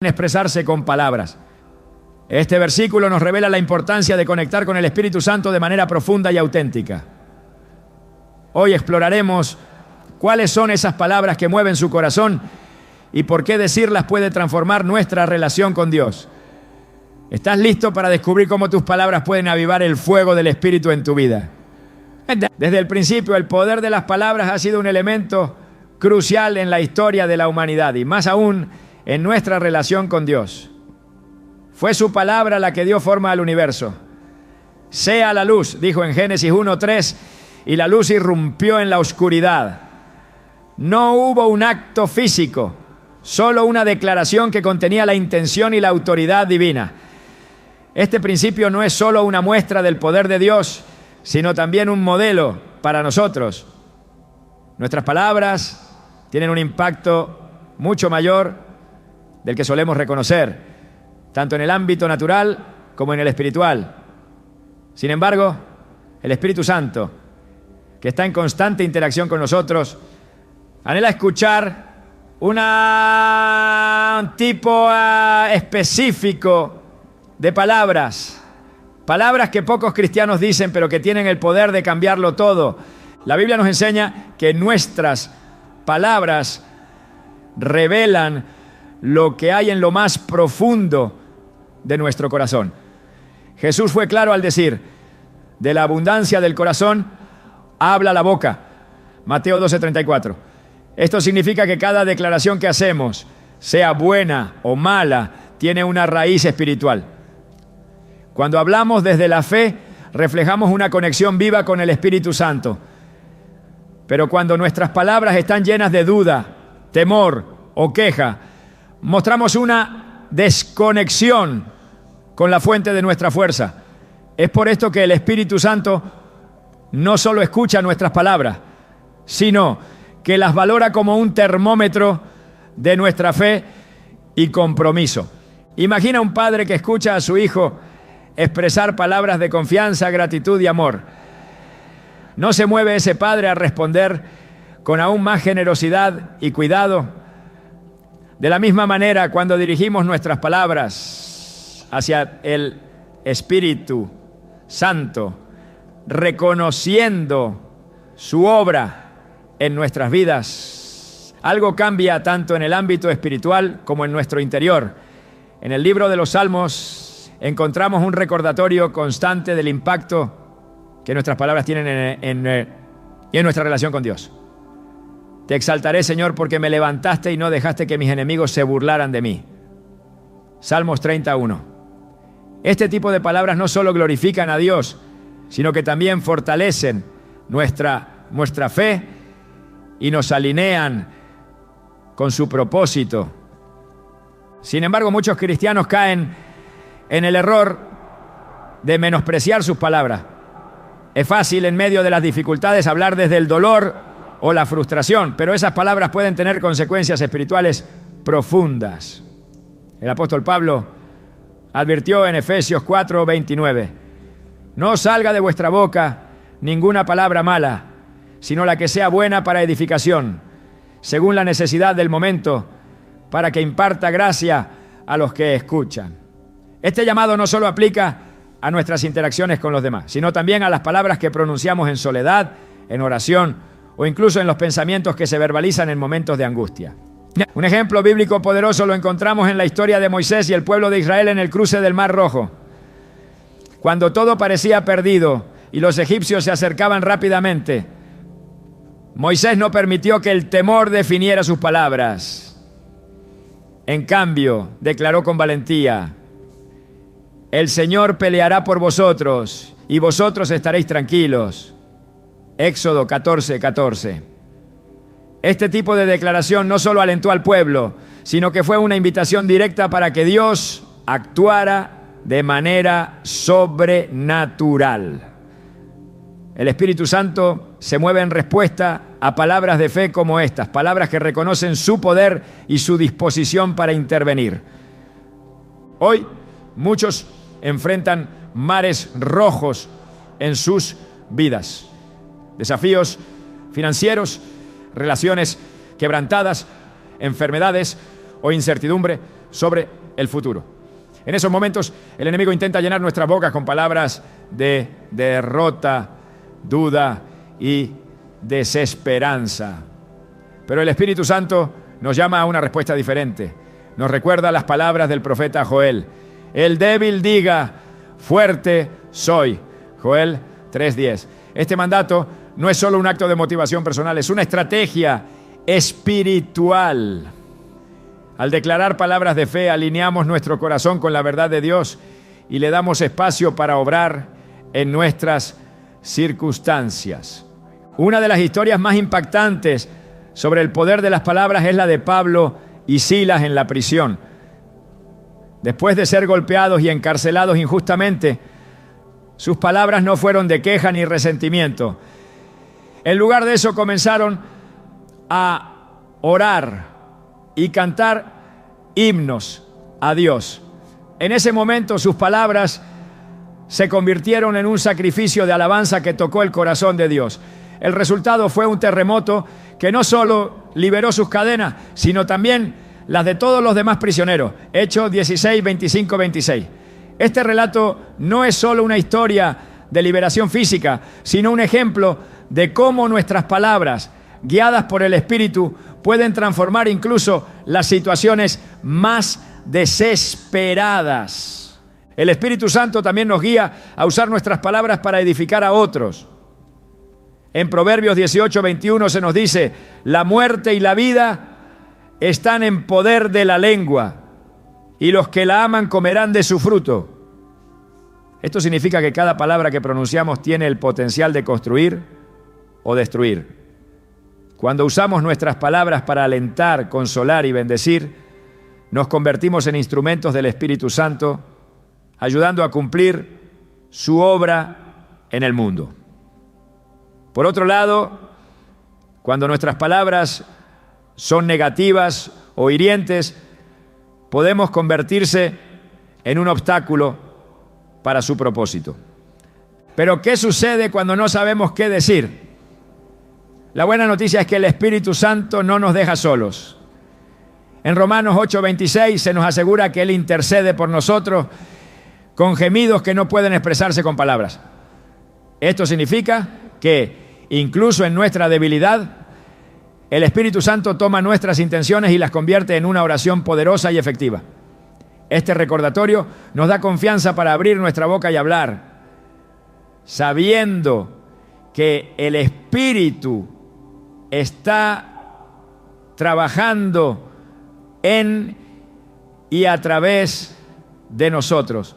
expresarse con palabras. Este versículo nos revela la importancia de conectar con el Espíritu Santo de manera profunda y auténtica. Hoy exploraremos cuáles son esas palabras que mueven su corazón y por qué decirlas puede transformar nuestra relación con Dios. ¿Estás listo para descubrir cómo tus palabras pueden avivar el fuego del Espíritu en tu vida? Desde el principio, el poder de las palabras ha sido un elemento crucial en la historia de la humanidad y más aún en nuestra relación con Dios. Fue su palabra la que dio forma al universo. Sea la luz, dijo en Génesis 1:3, y la luz irrumpió en la oscuridad. No hubo un acto físico, solo una declaración que contenía la intención y la autoridad divina. Este principio no es solo una muestra del poder de Dios, sino también un modelo para nosotros. Nuestras palabras tienen un impacto mucho mayor del que solemos reconocer, tanto en el ámbito natural como en el espiritual. Sin embargo, el Espíritu Santo, que está en constante interacción con nosotros, anhela escuchar un tipo específico de palabras que pocos cristianos dicen, pero que tienen el poder de cambiarlo todo. La Biblia nos enseña que nuestras palabras revelan lo que hay en lo más profundo de nuestro corazón. Jesús fue claro al decir: de la abundancia del corazón habla la boca. Mateo 12:34. Esto significa que cada declaración que hacemos, sea buena o mala, tiene una raíz espiritual. Cuando hablamos desde la fe, reflejamos una conexión viva con el Espíritu Santo. Pero cuando nuestras palabras están llenas de duda, temor o queja, mostramos una desconexión con la fuente de nuestra fuerza. Es por esto que el Espíritu Santo no solo escucha nuestras palabras, sino que las valora como un termómetro de nuestra fe y compromiso. Imagina un padre que escucha a su hijo expresar palabras de confianza, gratitud y amor. ¿No se mueve ese padre a responder con aún más generosidad y cuidado? De la misma manera, cuando dirigimos nuestras palabras hacia el Espíritu Santo, reconociendo su obra en nuestras vidas, algo cambia tanto en el ámbito espiritual como en nuestro interior. En el libro de los Salmos encontramos un recordatorio constante del impacto que nuestras palabras tienen en nuestra relación con Dios. Te exaltaré, Señor, porque me levantaste y no dejaste que mis enemigos se burlaran de mí. Salmos 31. Este tipo de palabras no solo glorifican a Dios, sino que también fortalecen nuestra fe y nos alinean con su propósito. Sin embargo, muchos cristianos caen en el error de menospreciar sus palabras. Es fácil en medio de las dificultades hablar desde el dolor o la frustración, pero esas palabras pueden tener consecuencias espirituales profundas. El apóstol Pablo advirtió en Efesios 4:29: no salga de vuestra boca ninguna palabra mala, sino la que sea buena para edificación, según la necesidad del momento, para que imparta gracia a los que escuchan. Este llamado no solo aplica a nuestras interacciones con los demás, sino también a las palabras que pronunciamos en soledad, en oración o incluso en los pensamientos que se verbalizan en momentos de angustia. Un ejemplo bíblico poderoso lo encontramos en la historia de Moisés y el pueblo de Israel en el cruce del Mar Rojo. Cuando todo parecía perdido y los egipcios se acercaban rápidamente, Moisés no permitió que el temor definiera sus palabras. En cambio, declaró con valentía: el Señor peleará por vosotros y vosotros estaréis tranquilos. Éxodo 14:14. Este tipo de declaración no solo alentó al pueblo, sino que fue una invitación directa para que Dios actuara de manera sobrenatural. El Espíritu Santo se mueve en respuesta a palabras de fe como estas, palabras que reconocen su poder y su disposición para intervenir. Hoy, muchos enfrentan mares rojos en sus vidas. Desafíos financieros, relaciones quebrantadas, enfermedades o incertidumbre sobre el futuro. En esos momentos, el enemigo intenta llenar nuestras bocas con palabras de derrota, duda y desesperanza. Pero el Espíritu Santo nos llama a una respuesta diferente. Nos recuerda las palabras del profeta Joel. El débil diga, fuerte soy. Joel 3:10. Este mandato no es solo un acto de motivación personal, es una estrategia espiritual. Al declarar palabras de fe, alineamos nuestro corazón con la verdad de Dios y le damos espacio para obrar en nuestras circunstancias. Una de las historias más impactantes sobre el poder de las palabras es la de Pablo y Silas en la prisión. Después de ser golpeados y encarcelados injustamente, sus palabras no fueron de queja ni resentimiento. En lugar de eso comenzaron a orar y cantar himnos a Dios. En ese momento sus palabras se convirtieron en un sacrificio de alabanza que tocó el corazón de Dios. El resultado fue un terremoto que no solo liberó sus cadenas, sino también las de todos los demás prisioneros. Hechos 16, 25, 26. Este relato no es solo una historia de liberación física, sino un ejemplo de cómo nuestras palabras, guiadas por el Espíritu, pueden transformar incluso las situaciones más desesperadas. El Espíritu Santo también nos guía a usar nuestras palabras para edificar a otros. En Proverbios 18, 21 se nos dice, la muerte y la vida están en poder de la lengua, y los que la aman comerán de su fruto. Esto significa que cada palabra que pronunciamos tiene el potencial de construir o destruir. Cuando usamos nuestras palabras para alentar, consolar y bendecir, nos convertimos en instrumentos del Espíritu Santo, ayudando a cumplir su obra en el mundo. Por otro lado, cuando nuestras palabras son negativas o hirientes, podemos convertirse en un obstáculo para su propósito. Pero ¿qué sucede cuando no sabemos qué decir? La buena noticia es que el Espíritu Santo no nos deja solos. En Romanos 8:26 se nos asegura que Él intercede por nosotros con gemidos que no pueden expresarse con palabras. Esto significa que incluso en nuestra debilidad, el Espíritu Santo toma nuestras intenciones y las convierte en una oración poderosa y efectiva. Este recordatorio nos da confianza para abrir nuestra boca y hablar, sabiendo que el Espíritu está trabajando en y a través de nosotros.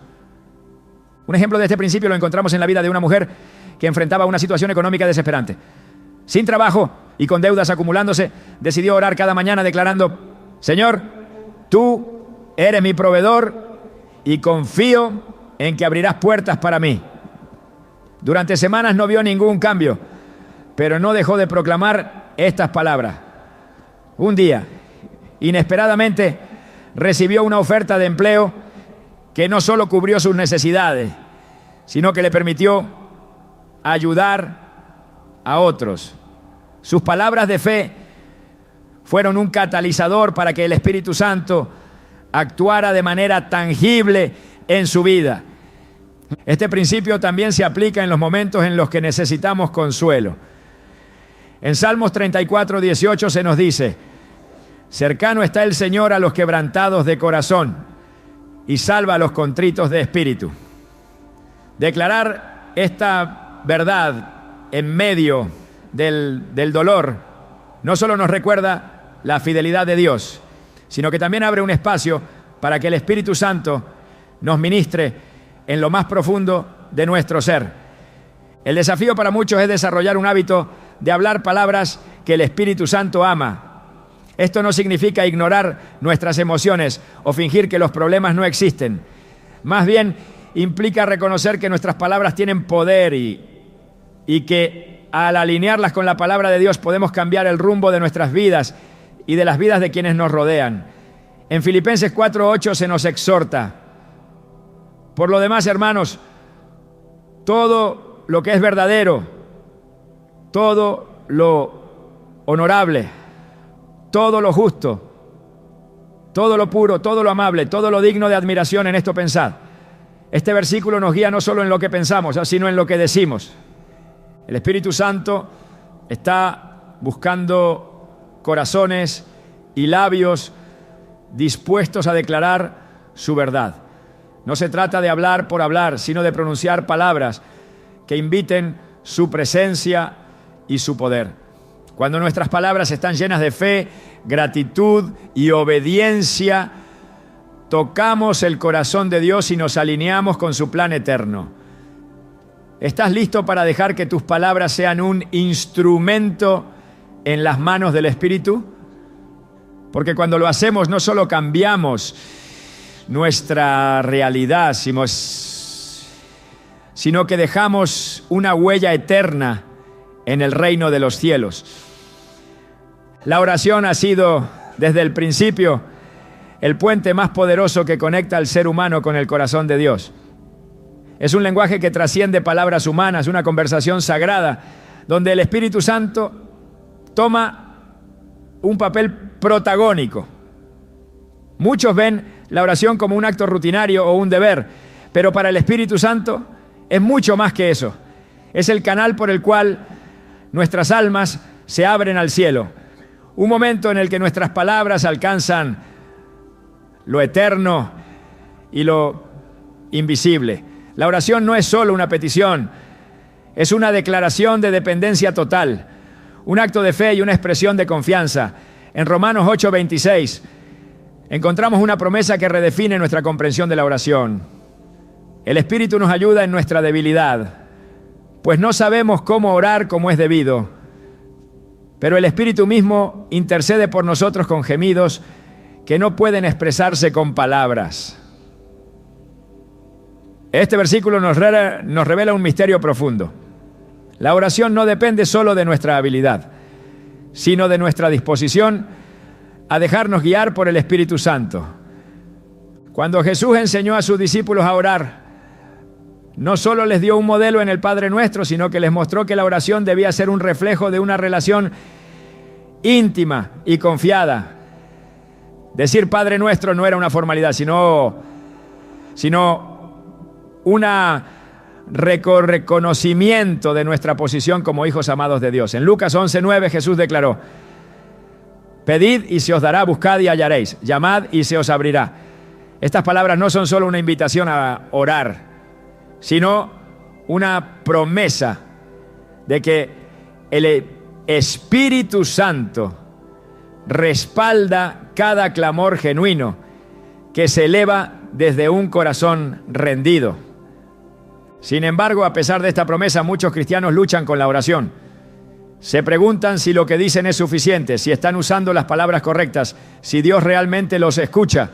Un ejemplo de este principio lo encontramos en la vida de una mujer que enfrentaba una situación económica desesperante. Sin trabajo y con deudas acumulándose, decidió orar cada mañana declarando, Señor, tú eres mi proveedor y confío en que abrirás puertas para mí. Durante semanas no vio ningún cambio, pero no dejó de proclamar estas palabras. Un día, inesperadamente, recibió una oferta de empleo que no solo cubrió sus necesidades, sino que le permitió ayudar a otros. Sus palabras de fe fueron un catalizador para que el Espíritu Santo actuara de manera tangible en su vida. Este principio también se aplica en los momentos en los que necesitamos consuelo. En Salmos 34, 18 se nos dice, cercano está el Señor a los quebrantados de corazón y salva a los contritos de espíritu. Declarar esta verdad en medio del dolor no solo nos recuerda la fidelidad de Dios, sino que también abre un espacio para que el Espíritu Santo nos ministre en lo más profundo de nuestro ser. El desafío para muchos es desarrollar un hábito de hablar palabras que el Espíritu Santo ama. Esto no significa ignorar nuestras emociones o fingir que los problemas no existen. Más bien, implica reconocer que nuestras palabras tienen poder y que al alinearlas con la palabra de Dios podemos cambiar el rumbo de nuestras vidas y de las vidas de quienes nos rodean. En Filipenses 4:8 se nos exhorta, por lo demás, hermanos, todo lo que es verdadero, todo lo honorable, todo lo justo, todo lo puro, todo lo amable, todo lo digno de admiración, en esto pensad. Este versículo nos guía no solo en lo que pensamos, sino en lo que decimos. El Espíritu Santo está buscando corazones y labios dispuestos a declarar su verdad. No se trata de hablar por hablar, sino de pronunciar palabras que inviten su presencia y su poder. Cuando nuestras palabras están llenas de fe, gratitud y obediencia, tocamos el corazón de Dios y nos alineamos con su plan eterno. ¿Estás listo para dejar que tus palabras sean un instrumento en las manos del Espíritu? Porque cuando lo hacemos no solo cambiamos nuestra realidad, sino que dejamos una huella eterna en el reino de los cielos. La oración ha sido, desde el principio, el puente más poderoso que conecta al ser humano con el corazón de Dios. Es un lenguaje que trasciende palabras humanas, una conversación sagrada, donde el Espíritu Santo toma un papel protagónico. Muchos ven la oración como un acto rutinario o un deber, pero para el Espíritu Santo es mucho más que eso. Es el canal por el cual nuestras almas se abren al cielo. Un momento en el que nuestras palabras alcanzan lo eterno y lo invisible. La oración no es solo una petición, es una declaración de dependencia total, un acto de fe y una expresión de confianza. En Romanos 8:26 encontramos una promesa que redefine nuestra comprensión de la oración. El Espíritu nos ayuda en nuestra debilidad, pues no sabemos cómo orar como es debido, pero el Espíritu mismo intercede por nosotros con gemidos que no pueden expresarse con palabras. Este versículo nos revela un misterio profundo. La oración no depende solo de nuestra habilidad, sino de nuestra disposición a dejarnos guiar por el Espíritu Santo. Cuando Jesús enseñó a sus discípulos a orar, no solo les dio un modelo en el Padre Nuestro, sino que les mostró que la oración debía ser un reflejo de una relación íntima y confiada. Decir Padre Nuestro no era una formalidad, sino un reconocimiento de nuestra posición como hijos amados de Dios. En Lucas 11:9 Jesús declaró: pedid y se os dará, buscad y hallaréis, llamad y se os abrirá. Estas palabras no son solo una invitación a orar, sino una promesa de que el Espíritu Santo respalda cada clamor genuino que se eleva desde un corazón rendido. Sin embargo, a pesar de esta promesa, muchos cristianos luchan con la oración. Se preguntan si lo que dicen es suficiente, si están usando las palabras correctas, si Dios realmente los escucha.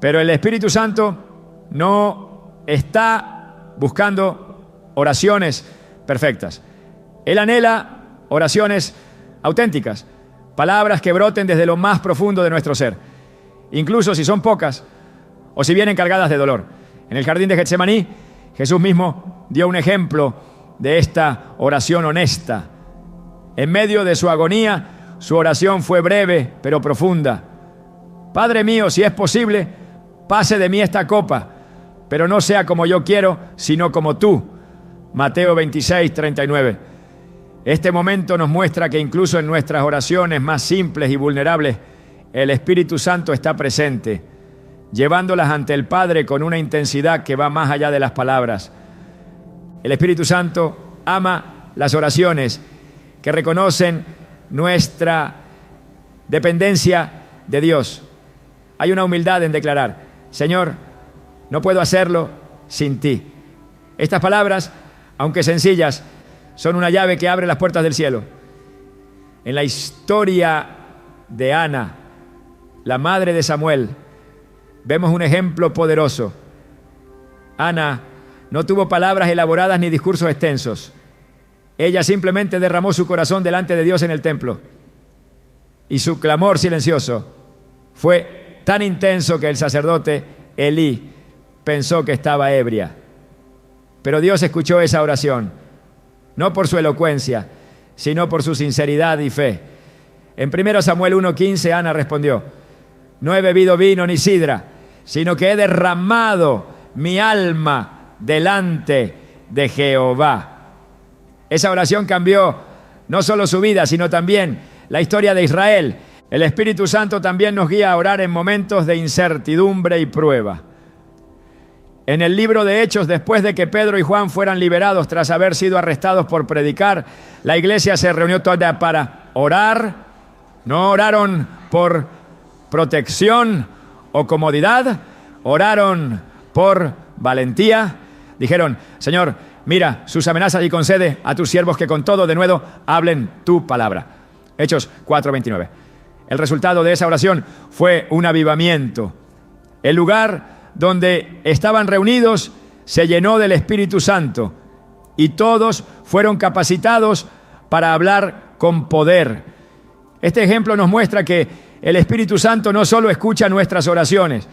Pero el Espíritu Santo no está buscando oraciones perfectas. Él anhela oraciones auténticas, palabras que broten desde lo más profundo de nuestro ser, incluso si son pocas o si vienen cargadas de dolor. En el jardín de Getsemaní, Jesús mismo dio un ejemplo de esta oración honesta. En medio de su agonía, su oración fue breve pero profunda. Padre mío, si es posible, pase de mí esta copa, pero no sea como yo quiero, sino como tú. Mateo 26:39. Este momento nos muestra que incluso en nuestras oraciones más simples y vulnerables, el Espíritu Santo está presente, llevándolas ante el Padre con una intensidad que va más allá de las palabras. El Espíritu Santo ama las oraciones que reconocen nuestra dependencia de Dios. Hay una humildad en declarar: Señor, no puedo hacerlo sin ti. Estas palabras, aunque sencillas, son una llave que abre las puertas del cielo. En la historia de Ana, la madre de Samuel, vemos un ejemplo poderoso. Ana no tuvo palabras elaboradas ni discursos extensos. Ella simplemente derramó su corazón delante de Dios en el templo. Y su clamor silencioso fue tan intenso que el sacerdote Elí pensó que estaba ebria. Pero Dios escuchó esa oración, no por su elocuencia, sino por su sinceridad y fe. En 1 Samuel 1:15, Ana respondió: no he bebido vino ni sidra, sino que he derramado mi alma delante de Jehová. Esa oración cambió no solo su vida, sino también la historia de Israel. El Espíritu Santo también nos guía a orar en momentos de incertidumbre y prueba. En el libro de Hechos, después de que Pedro y Juan fueran liberados tras haber sido arrestados por predicar, la iglesia se reunió toda para orar. No oraron por protección o comodidad, oraron por valentía. Dijeron: Señor, mira sus amenazas y concede a tus siervos que con todo denuedo hablen tu palabra. Hechos 4:29. El resultado de esa oración fue un avivamiento. El lugar donde estaban reunidos se llenó del Espíritu Santo y todos fueron capacitados para hablar con poder. Este ejemplo nos muestra que el Espíritu Santo no solo escucha nuestras oraciones,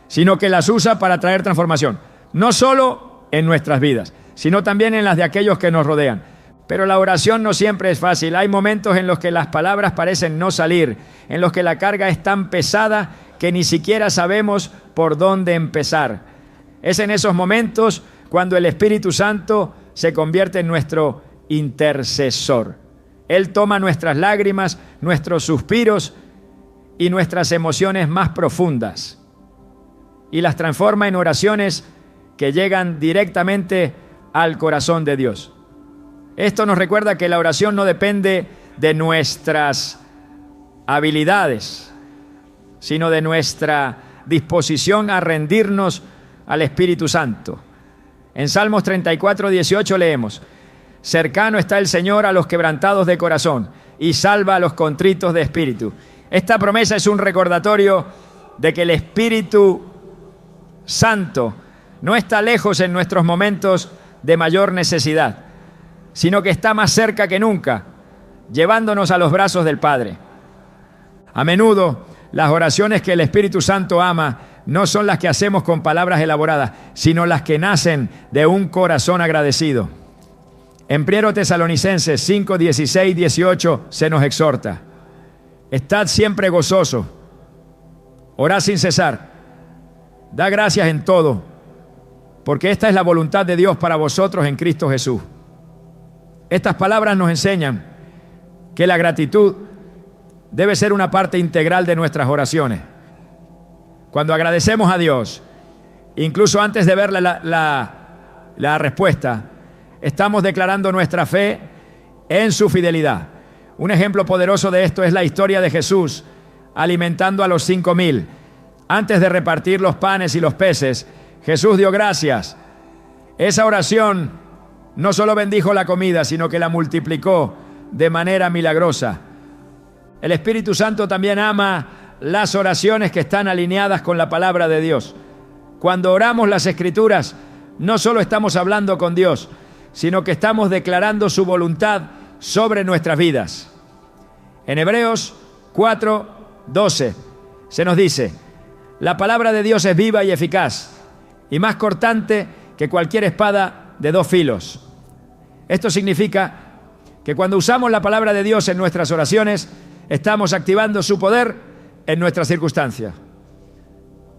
sino que las usa para traer transformación, no solo en nuestras vidas, sino también en las de aquellos que nos rodean. Pero la oración no siempre es fácil. Hay momentos en los que las palabras parecen no salir, en los que la carga es tan pesada que ni siquiera sabemos por dónde empezar. Es en esos momentos cuando el Espíritu Santo se convierte en nuestro intercesor. Él toma nuestras lágrimas, nuestros suspiros y nuestras emociones más profundas y las transforma en oraciones que llegan directamente al corazón de Dios. Esto nos recuerda que la oración no depende de nuestras habilidades, sino de nuestra disposición a rendirnos al Espíritu Santo. En Salmos 34:18 leemos: cercano está el Señor a los quebrantados de corazón y salva a los contritos de espíritu. Esta promesa es un recordatorio de que el Espíritu Santo no está lejos en nuestros momentos de mayor necesidad, sino que está más cerca que nunca, llevándonos a los brazos del Padre. A menudo, las oraciones que el Espíritu Santo ama no son las que hacemos con palabras elaboradas, sino las que nacen de un corazón agradecido. En 1 Tesalonicenses 5, 16, 18 se nos exhorta: estad siempre gozosos, orad sin cesar, da gracias en todo, porque esta es la voluntad de Dios para vosotros en Cristo Jesús. Estas palabras nos enseñan que la gratitud debe ser una parte integral de nuestras oraciones. Cuando agradecemos a Dios, incluso antes de ver la respuesta, estamos declarando nuestra fe en su fidelidad. Un ejemplo poderoso de esto es la historia de Jesús alimentando a los 5,000. Antes de repartir los panes y los peces, Jesús dio gracias. Esa oración no solo bendijo la comida, sino que la multiplicó de manera milagrosa. El Espíritu Santo también ama las oraciones que están alineadas con la palabra de Dios. Cuando oramos las Escrituras, no solo estamos hablando con Dios, sino que estamos declarando su voluntad sobre nuestras vidas. En Hebreos 4:12 se nos dice: la palabra de Dios es viva y eficaz, y más cortante que cualquier espada de 2 filos. Esto significa que cuando usamos la palabra de Dios en nuestras oraciones, estamos activando su poder en nuestras circunstancias.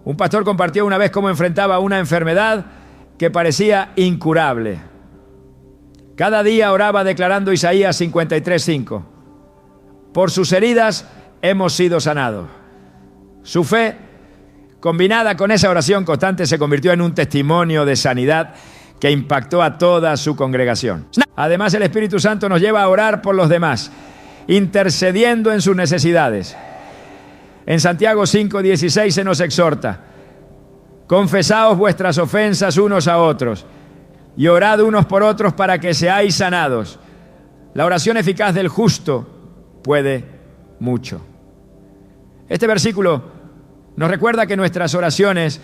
Un pastor compartió una vez cómo enfrentaba una enfermedad que parecía incurable. Cada día oraba declarando Isaías 53:5: por sus heridas hemos sido sanados. Su fe, combinada con esa oración constante, se convirtió en un testimonio de sanidad que impactó a toda su congregación. Además, el Espíritu Santo nos lleva a orar por los demás, intercediendo en sus necesidades. En Santiago 5:16 se nos exhorta: confesaos vuestras ofensas unos a otros y orad unos por otros para que seáis sanados. La oración eficaz del justo puede mucho. Este versículo nos recuerda que nuestras oraciones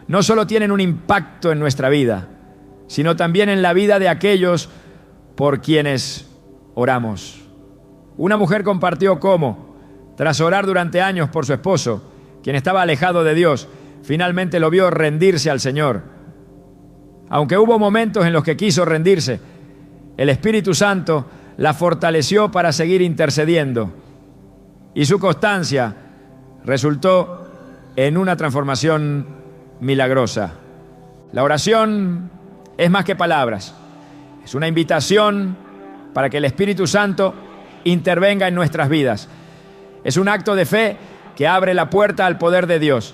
no solo tienen un impacto en nuestra vida, sino también en la vida de aquellos por quienes oramos. Una mujer compartió cómo, tras orar durante años por su esposo, quien estaba alejado de Dios, finalmente lo vio rendirse al Señor. Aunque hubo momentos en los que quiso rendirse, el Espíritu Santo la fortaleció para seguir intercediendo, y su constancia resultó en una transformación milagrosa. La oración es más que palabras. Es una invitación para que el Espíritu Santo intervenga en nuestras vidas. Es un acto de fe que abre la puerta al poder de Dios.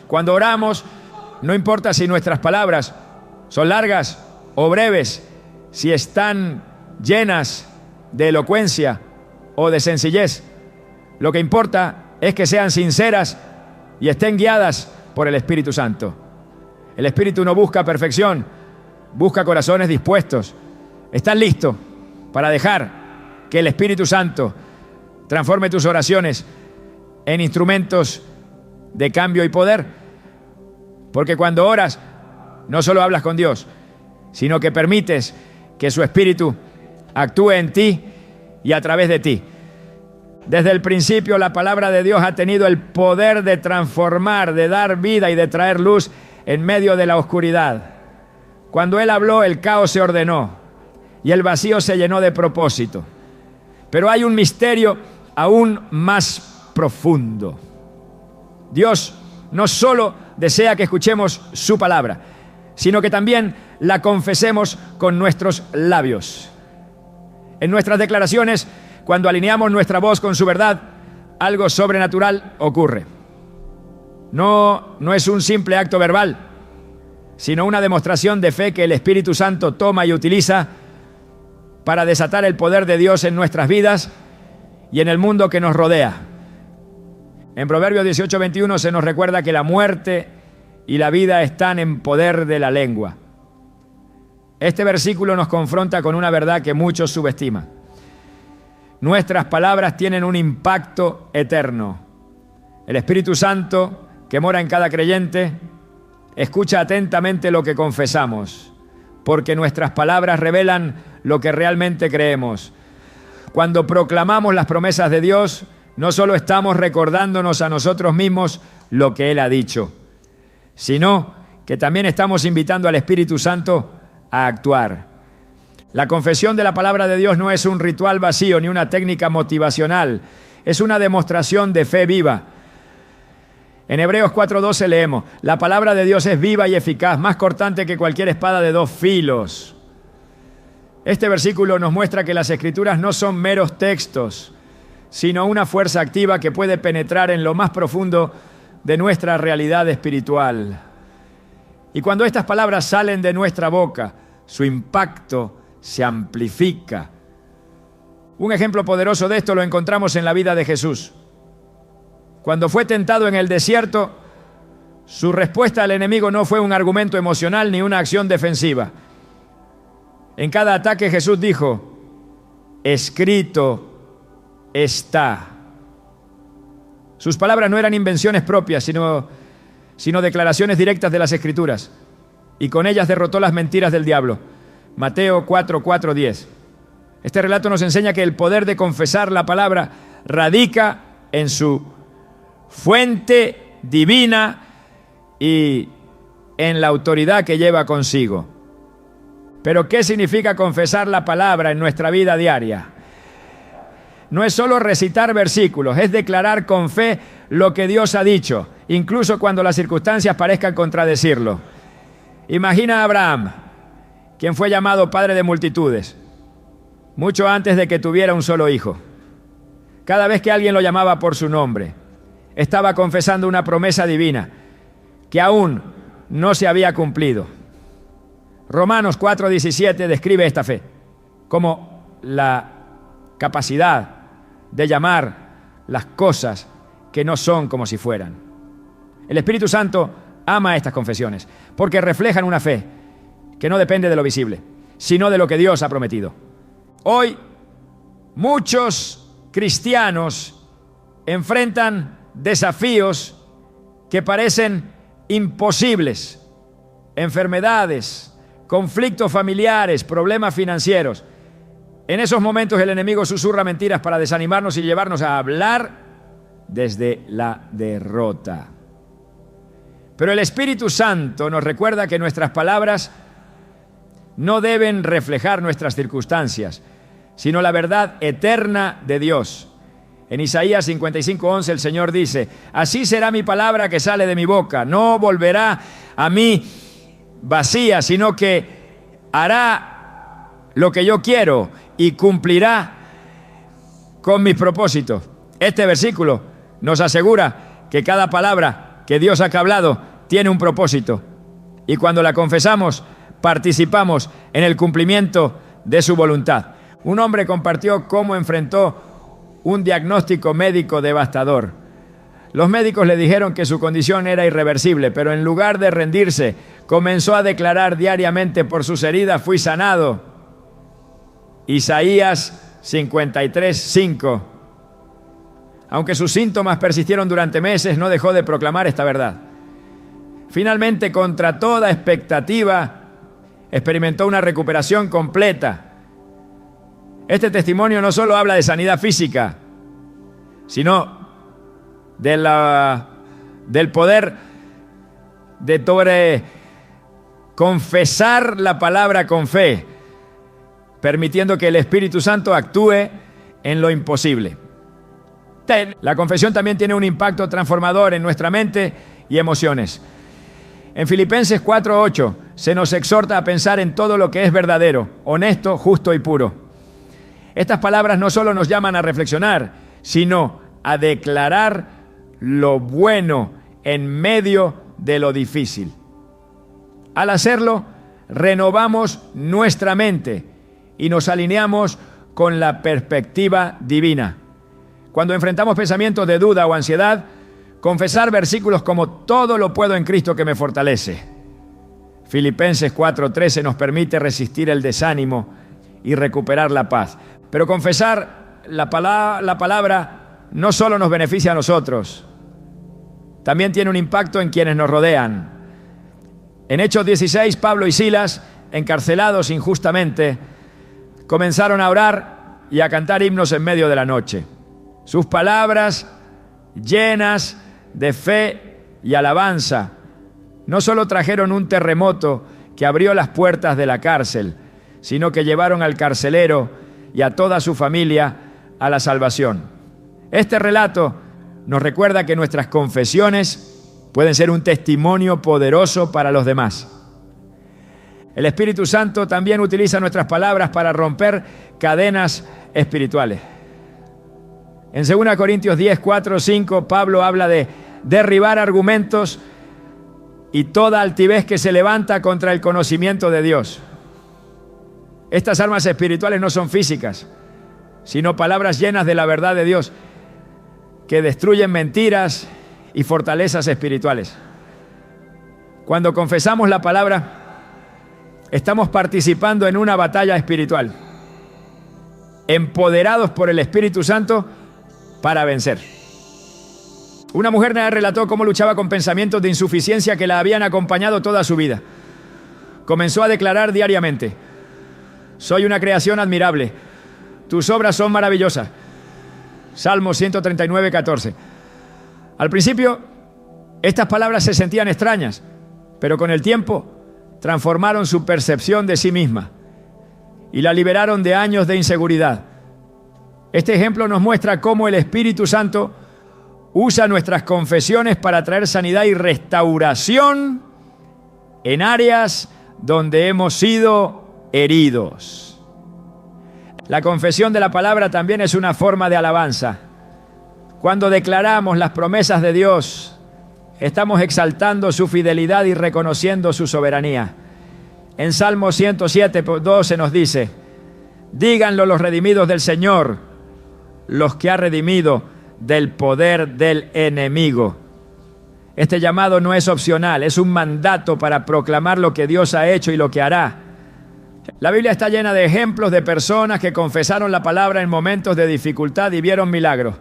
Cuando oramos, no importa si nuestras palabras son largas o breves, si están llenas de elocuencia o de sencillez. Lo que importa es que sean sinceras y estén guiadas por el Espíritu Santo. El Espíritu no busca perfección, busca corazones dispuestos. ¿Estás listo para dejar que el Espíritu Santo transforme tus oraciones en instrumentos de cambio y poder? Porque cuando oras, no solo hablas con Dios, sino que permites que su Espíritu actúe en ti y a través de ti. Desde el principio, la palabra de Dios ha tenido el poder de transformar, de dar vida y de traer luz en medio de la oscuridad. Cuando Él habló, el caos se ordenó y el vacío se llenó de propósito. Pero hay un misterio aún más profundo. Dios no solo desea que escuchemos su palabra, sino que también la confesemos con nuestros labios. En nuestras declaraciones, cuando alineamos nuestra voz con su verdad, algo sobrenatural ocurre. No es un simple acto verbal, sino una demostración de fe que el Espíritu Santo toma y utiliza para desatar el poder de Dios en nuestras vidas y en el mundo que nos rodea. En Proverbios 18:21 se nos recuerda que la muerte y la vida están en poder de la lengua. Este versículo nos confronta con una verdad que muchos subestiman. Nuestras palabras tienen un impacto eterno. El Espíritu Santo, que mora en cada creyente, escucha atentamente lo que confesamos, porque nuestras palabras revelan lo que realmente creemos. Cuando proclamamos las promesas de Dios, no solo estamos recordándonos a nosotros mismos lo que Él ha dicho, sino que también estamos invitando al Espíritu Santo a actuar. La confesión de la palabra de Dios no es un ritual vacío ni una técnica motivacional, es una demostración de fe viva. En Hebreos 4:12 leemos: la palabra de Dios es viva y eficaz, más cortante que cualquier espada de 2 filos. Este versículo nos muestra que las Escrituras no son meros textos, sino una fuerza activa que puede penetrar en lo más profundo de nuestra realidad espiritual. Y cuando estas palabras salen de nuestra boca, su impacto se amplifica. Un ejemplo poderoso de esto lo encontramos en la vida de Jesús. Cuando fue tentado en el desierto, su respuesta al enemigo no fue un argumento emocional ni una acción defensiva. En cada ataque Jesús dijo: escrito está. Sus palabras no eran invenciones propias, sino declaraciones directas de las Escrituras. Y con ellas derrotó las mentiras del diablo. Mateo 4:10. Este relato nos enseña que el poder de confesar la palabra radica en su fuente divina y en la autoridad que lleva consigo. Pero ¿qué significa confesar la palabra en nuestra vida diaria? No es solo recitar versículos, es declarar con fe lo que Dios ha dicho, incluso cuando las circunstancias parezcan contradecirlo. Imagina a Abraham, quien fue llamado padre de multitudes, mucho antes de que tuviera un solo hijo. Cada vez que alguien lo llamaba por su nombre, estaba confesando una promesa divina que aún no se había cumplido. Romanos 4:17 describe esta fe como la capacidad de llamar las cosas que no son como si fueran. El Espíritu Santo ama estas confesiones porque reflejan una fe que no depende de lo visible, sino de lo que Dios ha prometido. Hoy, muchos cristianos enfrentan desafíos que parecen imposibles: enfermedades, conflictos familiares, problemas financieros. En esos momentos el enemigo susurra mentiras para desanimarnos y llevarnos a hablar desde la derrota. Pero el Espíritu Santo nos recuerda que nuestras palabras no deben reflejar nuestras circunstancias, sino la verdad eterna de Dios. En Isaías 55:11 el Señor dice: así será mi palabra que sale de mi boca, no volverá a mí vacía, sino que hará lo que yo quiero y cumplirá con mis propósitos. Este versículo nos asegura que cada palabra que Dios ha hablado tiene un propósito, y cuando la confesamos, participamos en el cumplimiento de su voluntad. Un hombre compartió cómo enfrentó un diagnóstico médico devastador. Los médicos le dijeron que su condición era irreversible, pero en lugar de rendirse, comenzó a declarar diariamente: por sus heridas fui sanado. Isaías 53:5. Aunque sus síntomas persistieron durante meses, no dejó de proclamar esta verdad. Finalmente, contra toda expectativa, experimentó una recuperación completa. Este testimonio no solo habla de sanidad física, sino del poder de confesar la palabra con fe, permitiendo que el Espíritu Santo actúe en lo imposible. La confesión también tiene un impacto transformador en nuestra mente y emociones. En Filipenses 4:8 se nos exhorta a pensar en todo lo que es verdadero, honesto, justo y puro. Estas palabras no solo nos llaman a reflexionar, sino a declarar lo bueno en medio de lo difícil. Al hacerlo, renovamos nuestra mente y nos alineamos con la perspectiva divina. Cuando enfrentamos pensamientos de duda o ansiedad, confesar versículos como todo lo puedo en Cristo que me fortalece. Filipenses 4:13 nos permite resistir el desánimo y recuperar la paz. Pero confesar la palabra no solo nos beneficia a nosotros, también tiene un impacto en quienes nos rodean. En Hechos 16, Pablo y Silas, encarcelados injustamente, comenzaron a orar y a cantar himnos en medio de la noche. Sus palabras, llenas de fe y alabanza, no solo trajeron un terremoto que abrió las puertas de la cárcel, sino que llevaron al carcelero y a toda su familia a la salvación. Este relato nos recuerda que nuestras confesiones pueden ser un testimonio poderoso para los demás. El Espíritu Santo también utiliza nuestras palabras para romper cadenas espirituales. En 2 Corintios 10:4-5, Pablo habla de derribar argumentos y toda altivez que se levanta contra el conocimiento de Dios. Estas armas espirituales no son físicas, sino palabras llenas de la verdad de Dios que destruyen mentiras y fortalezas espirituales. Cuando confesamos la palabra, estamos participando en una batalla espiritual, empoderados por el Espíritu Santo para vencer. Una mujer relató cómo luchaba con pensamientos de insuficiencia que la habían acompañado toda su vida. Comenzó a declarar diariamente: soy una creación admirable, tus obras son maravillosas. Salmo 139:14. Al principio, estas palabras se sentían extrañas, pero con el tiempo transformaron su percepción de sí misma y la liberaron de años de inseguridad. Este ejemplo nos muestra cómo el Espíritu Santo usa nuestras confesiones para traer sanidad y restauración en áreas donde hemos sido heridos. La confesión de la palabra también es una forma de alabanza. Cuando declaramos las promesas de Dios, estamos exaltando su fidelidad y reconociendo su soberanía. En Salmo 107:12 nos dice: díganlo los redimidos del Señor, los que ha redimido del poder del enemigo. Este llamado no es opcional, es un mandato para proclamar lo que Dios ha hecho y lo que hará. La Biblia está llena de ejemplos de personas que confesaron la palabra en momentos de dificultad y vieron milagros.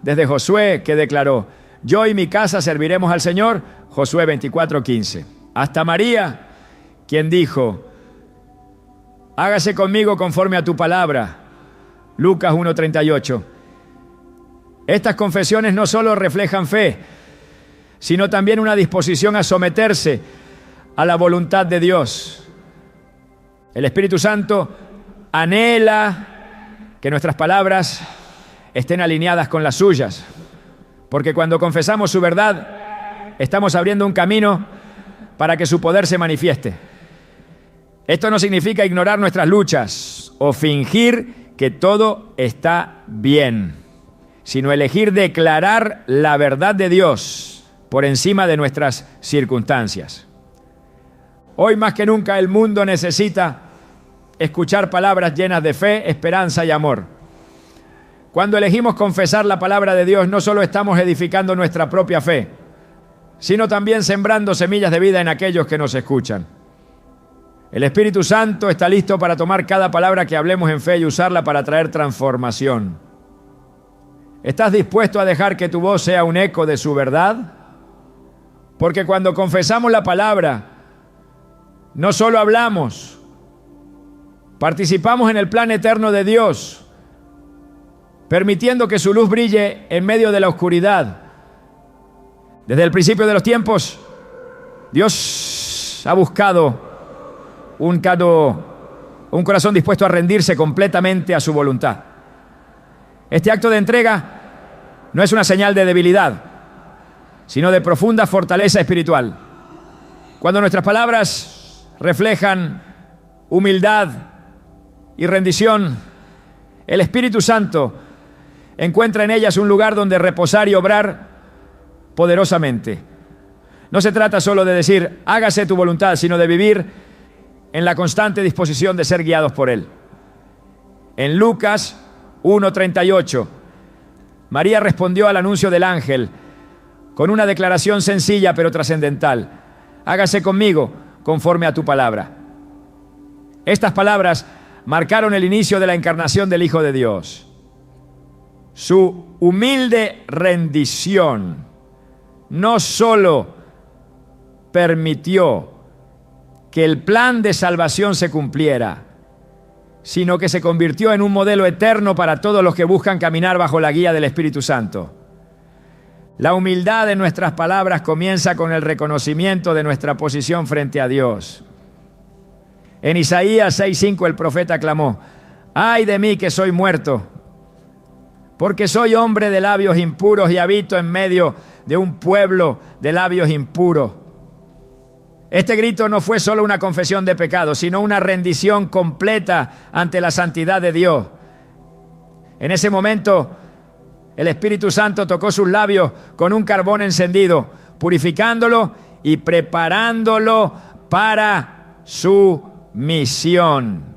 Desde Josué, que declaró: yo y mi casa serviremos al Señor, Josué 24:15. Hasta María, quien dijo: hágase conmigo conforme a tu palabra, Lucas 1:38. Estas confesiones no solo reflejan fe, sino también una disposición a someterse a la voluntad de Dios. El Espíritu Santo anhela que nuestras palabras estén alineadas con las suyas. Porque cuando confesamos su verdad, estamos abriendo un camino para que su poder se manifieste. Esto no significa ignorar nuestras luchas o fingir que todo está bien, sino elegir declarar la verdad de Dios por encima de nuestras circunstancias. Hoy más que nunca el mundo necesita escuchar palabras llenas de fe, esperanza y amor. Cuando elegimos confesar la palabra de Dios, no solo estamos edificando nuestra propia fe, sino también sembrando semillas de vida en aquellos que nos escuchan. El Espíritu Santo está listo para tomar cada palabra que hablemos en fe y usarla para traer transformación. ¿Estás dispuesto a dejar que tu voz sea un eco de su verdad? Porque cuando confesamos la palabra, no solo hablamos, participamos en el plan eterno de Dios, permitiendo que su luz brille en medio de la oscuridad. Desde el principio de los tiempos, Dios ha buscado un corazón dispuesto a rendirse completamente a su voluntad. Este acto de entrega no es una señal de debilidad, sino de profunda fortaleza espiritual. Cuando nuestras palabras reflejan humildad y rendición, el Espíritu Santo encuentra en ellas un lugar donde reposar y obrar poderosamente. No se trata solo de decir, hágase tu voluntad, sino de vivir en la constante disposición de ser guiados por Él. En Lucas 1:38, María respondió al anuncio del ángel con una declaración sencilla pero trascendental: hágase conmigo conforme a tu palabra. Estas palabras marcaron el inicio de la encarnación del Hijo de Dios. Su humilde rendición no solo permitió que el plan de salvación se cumpliera, sino que se convirtió en un modelo eterno para todos los que buscan caminar bajo la guía del Espíritu Santo. La humildad de nuestras palabras comienza con el reconocimiento de nuestra posición frente a Dios. En Isaías 6:5 el profeta clamó: ¡ay de mí que soy muerto! Porque soy hombre de labios impuros y habito en medio de un pueblo de labios impuros. Este grito no fue solo una confesión de pecado, sino una rendición completa ante la santidad de Dios. En ese momento, el Espíritu Santo tocó sus labios con un carbón encendido, purificándolo y preparándolo para su misión.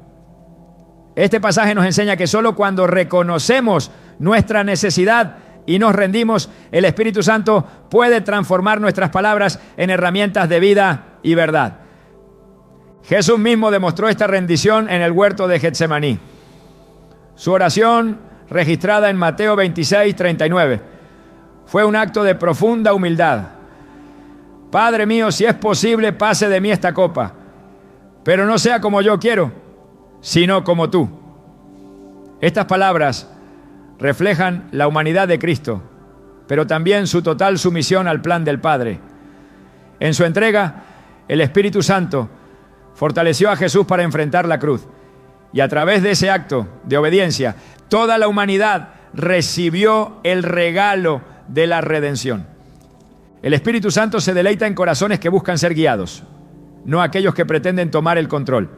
Este pasaje nos enseña que solo cuando reconocemos nuestra necesidad y nos rendimos, el Espíritu Santo puede transformar nuestras palabras en herramientas de vida y verdad. Jesús mismo demostró esta rendición en el huerto de Getsemaní. Su oración, registrada en Mateo 26:39, fue un acto de profunda humildad. Padre mío, si es posible, pase de mí esta copa, pero no sea como yo quiero, sino como tú. Estas palabras reflejan la humanidad de Cristo, pero también su total sumisión al plan del Padre. En su entrega, el Espíritu Santo fortaleció a Jesús para enfrentar la cruz, y a través de ese acto de obediencia, toda la humanidad recibió el regalo de la redención. El Espíritu Santo se deleita en corazones que buscan ser guiados, no aquellos que pretenden tomar el control.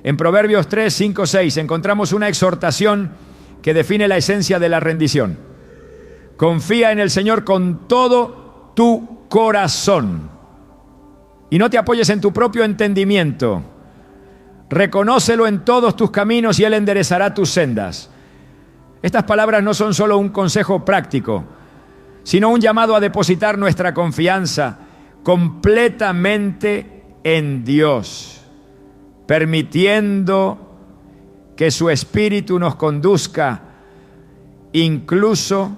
En Proverbios 3, 5, 6 encontramos una exhortación que define la esencia de la rendición. Confía en el Señor con todo tu corazón y no te apoyes en tu propio entendimiento. Reconócelo en todos tus caminos y Él enderezará tus sendas. Estas palabras no son solo un consejo práctico, sino un llamado a depositar nuestra confianza completamente en Dios, permitiendo que su Espíritu nos conduzca, incluso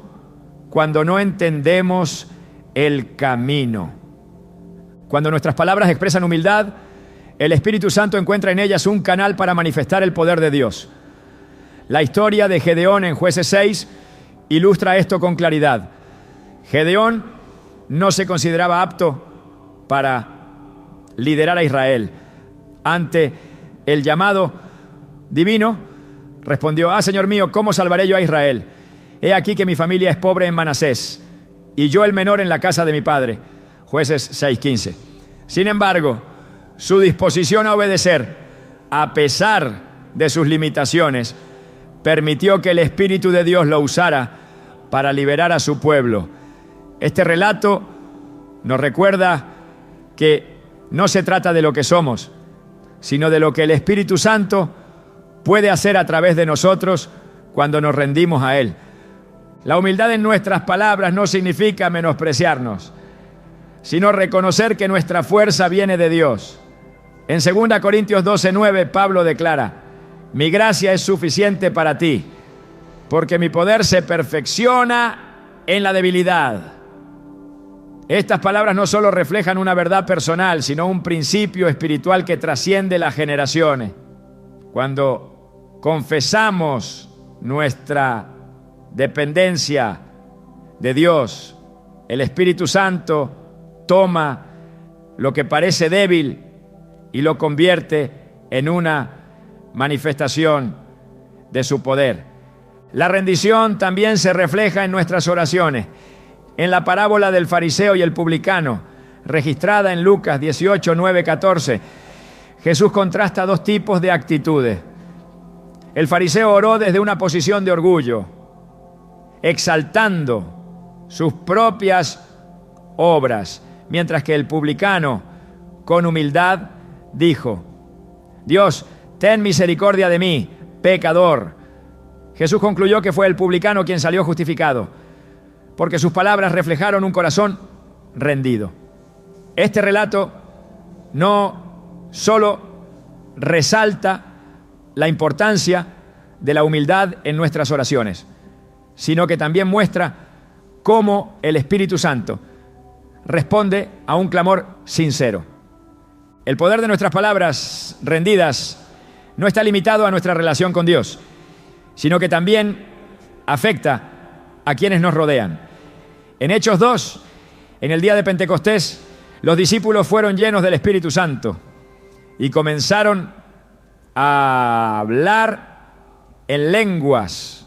cuando no entendemos el camino. Cuando nuestras palabras expresan humildad, el Espíritu Santo encuentra en ellas un canal para manifestar el poder de Dios. La historia de Gedeón en Jueces 6 ilustra esto con claridad. Gedeón no se consideraba apto para liderar a Israel. Ante el llamado divino, respondió: Señor mío, ¿cómo salvaré yo a Israel? He aquí que mi familia es pobre en Manasés, y yo el menor en la casa de mi padre. Jueces 6:15. Sin embargo, su disposición a obedecer, a pesar de sus limitaciones, permitió que el Espíritu de Dios lo usara para liberar a su pueblo. Este relato nos recuerda que no se trata de lo que somos, sino de lo que el Espíritu Santo puede hacer a través de nosotros cuando nos rendimos a Él. La humildad en nuestras palabras no significa menospreciarnos, sino reconocer que nuestra fuerza viene de Dios. En 2 Corintios 12:9, Pablo declara: mi gracia es suficiente para ti, porque mi poder se perfecciona en la debilidad. Estas palabras no solo reflejan una verdad personal, sino un principio espiritual que trasciende las generaciones. Cuando confesamos nuestra dependencia de Dios, el Espíritu Santo toma lo que parece débil y lo convierte en una manifestación de su poder. La rendición también se refleja en nuestras oraciones. En la parábola del fariseo y el publicano, registrada en Lucas 18:9-14, Jesús contrasta dos tipos de actitudes. El fariseo oró desde una posición de orgullo, exaltando sus propias obras, mientras que el publicano, con humildad, dijo: Dios, ten misericordia de mí, pecador. Jesús concluyó que fue el publicano quien salió justificado, porque sus palabras reflejaron un corazón rendido. Este relato no solo resalta la importancia de la humildad en nuestras oraciones, sino que también muestra cómo el Espíritu Santo responde a un clamor sincero. El poder de nuestras palabras rendidas no está limitado a nuestra relación con Dios, sino que también afecta a quienes nos rodean. En Hechos 2, en el día de Pentecostés, los discípulos fueron llenos del Espíritu Santo y comenzaron a hablar en lenguas,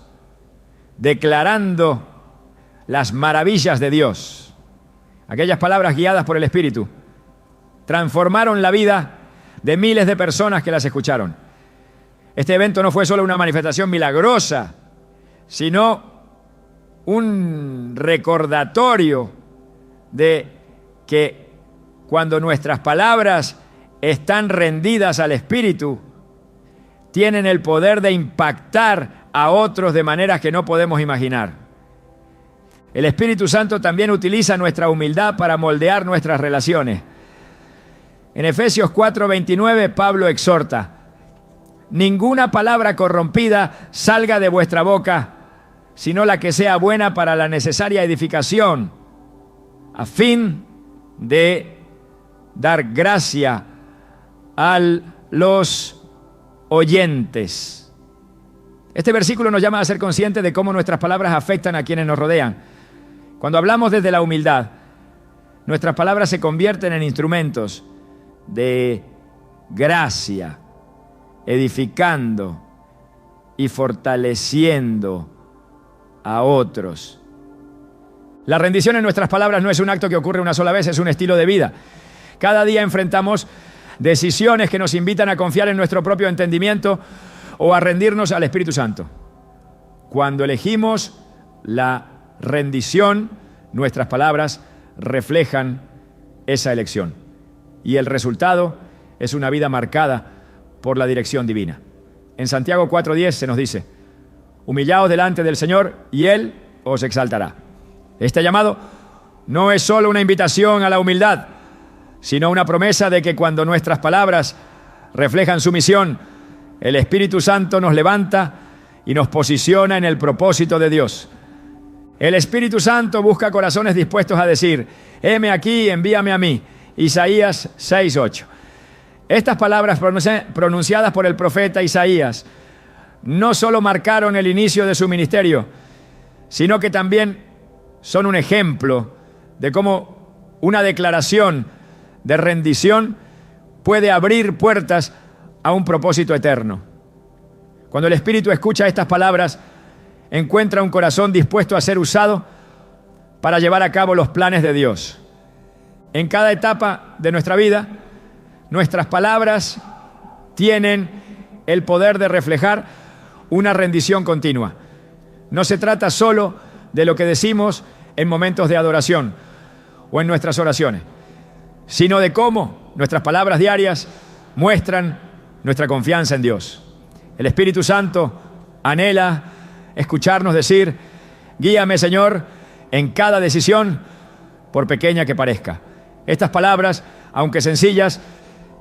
declarando las maravillas de Dios. Aquellas palabras guiadas por el Espíritu transformaron la vida de miles de personas que las escucharon. Este evento no fue solo una manifestación milagrosa, sino un recordatorio de que cuando nuestras palabras están rendidas al Espíritu, tienen el poder de impactar a otros de maneras que no podemos imaginar. El Espíritu Santo también utiliza nuestra humildad para moldear nuestras relaciones. En Efesios 4:29, Pablo exhorta: ninguna palabra corrompida salga de vuestra boca, sino la que sea buena para la necesaria edificación, a fin de dar gracia a los oyentes. Este versículo nos llama a ser conscientes de cómo nuestras palabras afectan a quienes nos rodean. Cuando hablamos desde la humildad, nuestras palabras se convierten en instrumentos de gracia, edificando y fortaleciendo a otros. La rendición en nuestras palabras no es un acto que ocurre una sola vez, es un estilo de vida. Cada día enfrentamos decisiones que nos invitan a confiar en nuestro propio entendimiento o a rendirnos al Espíritu Santo. Cuando elegimos la rendición, nuestras palabras reflejan esa elección. Y el resultado es una vida marcada por la dirección divina. En Santiago 4:10 se nos dice: humillaos delante del Señor y Él os exaltará. Este llamado no es solo una invitación a la humildad, sino una promesa de que cuando nuestras palabras reflejan su misión, el Espíritu Santo nos levanta y nos posiciona en el propósito de Dios. El Espíritu Santo busca corazones dispuestos a decir: heme aquí, envíame a mí. Isaías 6:8. Estas palabras pronunciadas por el profeta Isaías no solo marcaron el inicio de su ministerio, sino que también son un ejemplo de cómo una declaración de rendición puede abrir puertas a un propósito eterno. Cuando el Espíritu escucha estas palabras, encuentra un corazón dispuesto a ser usado para llevar a cabo los planes de Dios. En cada etapa de nuestra vida, nuestras palabras tienen el poder de reflejar una rendición continua. No se trata solo de lo que decimos en momentos de adoración o en nuestras oraciones, sino de cómo nuestras palabras diarias muestran nuestra confianza en Dios. El Espíritu Santo anhela escucharnos decir: guíame, Señor, en cada decisión, por pequeña que parezca. Estas palabras, aunque sencillas,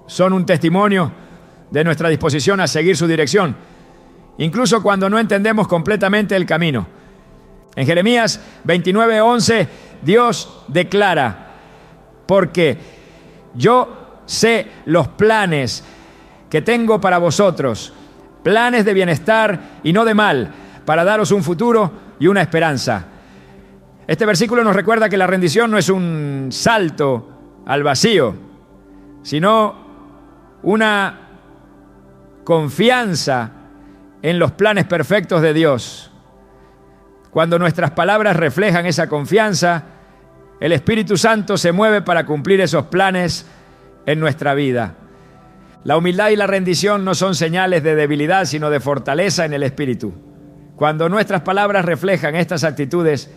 son un testimonio de nuestra disposición a seguir su dirección, incluso cuando no entendemos completamente el camino. En Jeremías 29:11, Dios declara: porque yo sé los planes que tengo para vosotros, planes de bienestar y no de mal, para daros un futuro y una esperanza. Este versículo nos recuerda que la rendición no es un salto al vacío, sino una confianza en los planes perfectos de Dios. Cuando nuestras palabras reflejan esa confianza, el Espíritu Santo se mueve para cumplir esos planes en nuestra vida. La humildad y la rendición no son señales de debilidad, sino de fortaleza en el Espíritu. Cuando nuestras palabras reflejan estas actitudes,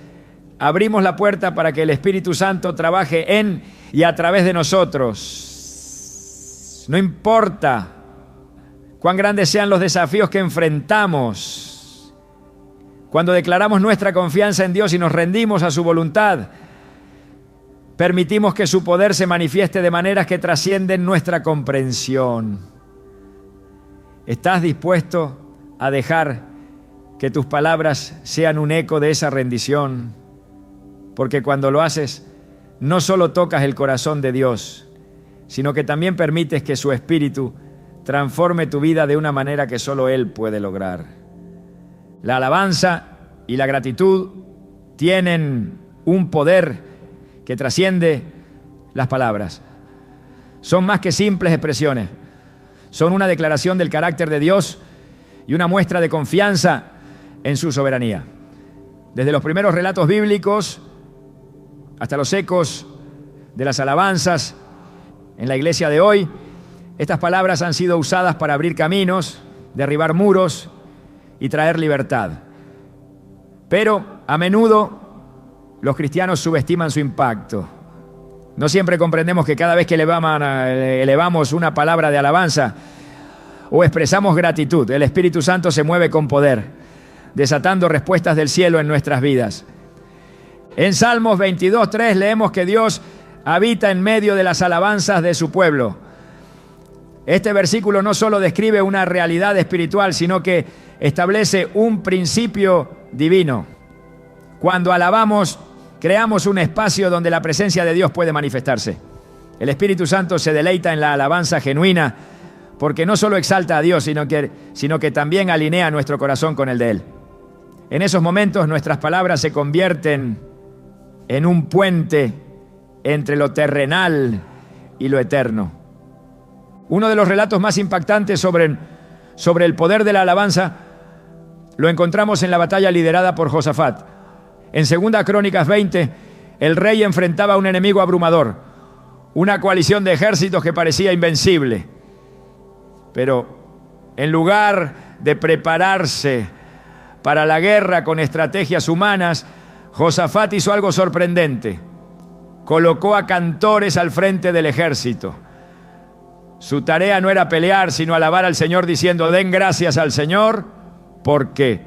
abrimos la puerta para que el Espíritu Santo trabaje en y a través de nosotros. No importa cuán grandes sean los desafíos que enfrentamos, cuando declaramos nuestra confianza en Dios y nos rendimos a su voluntad, permitimos que su poder se manifieste de maneras que trascienden nuestra comprensión. ¿Estás dispuesto a dejar que tus palabras sean un eco de esa rendición? Porque cuando lo haces, no solo tocas el corazón de Dios, sino que también permites que su Espíritu transforme tu vida de una manera que solo Él puede lograr. La alabanza y la gratitud tienen un poder que trasciende las palabras. Son más que simples expresiones. Son una declaración del carácter de Dios y una muestra de confianza en su soberanía. Desde los primeros relatos bíblicos hasta los ecos de las alabanzas en la iglesia de hoy, estas palabras han sido usadas para abrir caminos, derribar muros y traer libertad. Pero a menudo los cristianos subestiman su impacto. No siempre comprendemos que cada vez que elevamos una palabra de alabanza o expresamos gratitud, el Espíritu Santo se mueve con poder, desatando respuestas del cielo en nuestras vidas. En Salmos 22:3 leemos que Dios habita en medio de las alabanzas de su pueblo. Este versículo no solo describe una realidad espiritual, sino que establece un principio divino. Cuando alabamos, creamos un espacio donde la presencia de Dios puede manifestarse. El Espíritu Santo se deleita en la alabanza genuina, porque no solo exalta a Dios, sino que también alinea nuestro corazón con el de Él. En esos momentos nuestras palabras se convierten en un puente entre lo terrenal y lo eterno. Uno de los relatos más impactantes sobre el poder de la alabanza lo encontramos en la batalla liderada por Josafat. En 2 Crónicas 20, el rey enfrentaba a un enemigo abrumador, una coalición de ejércitos que parecía invencible. Pero en lugar de prepararse para la guerra con estrategias humanas, Josafat hizo algo sorprendente. Colocó a cantores al frente del ejército. Su tarea no era pelear, sino alabar al Señor diciendo: den gracias al Señor, porque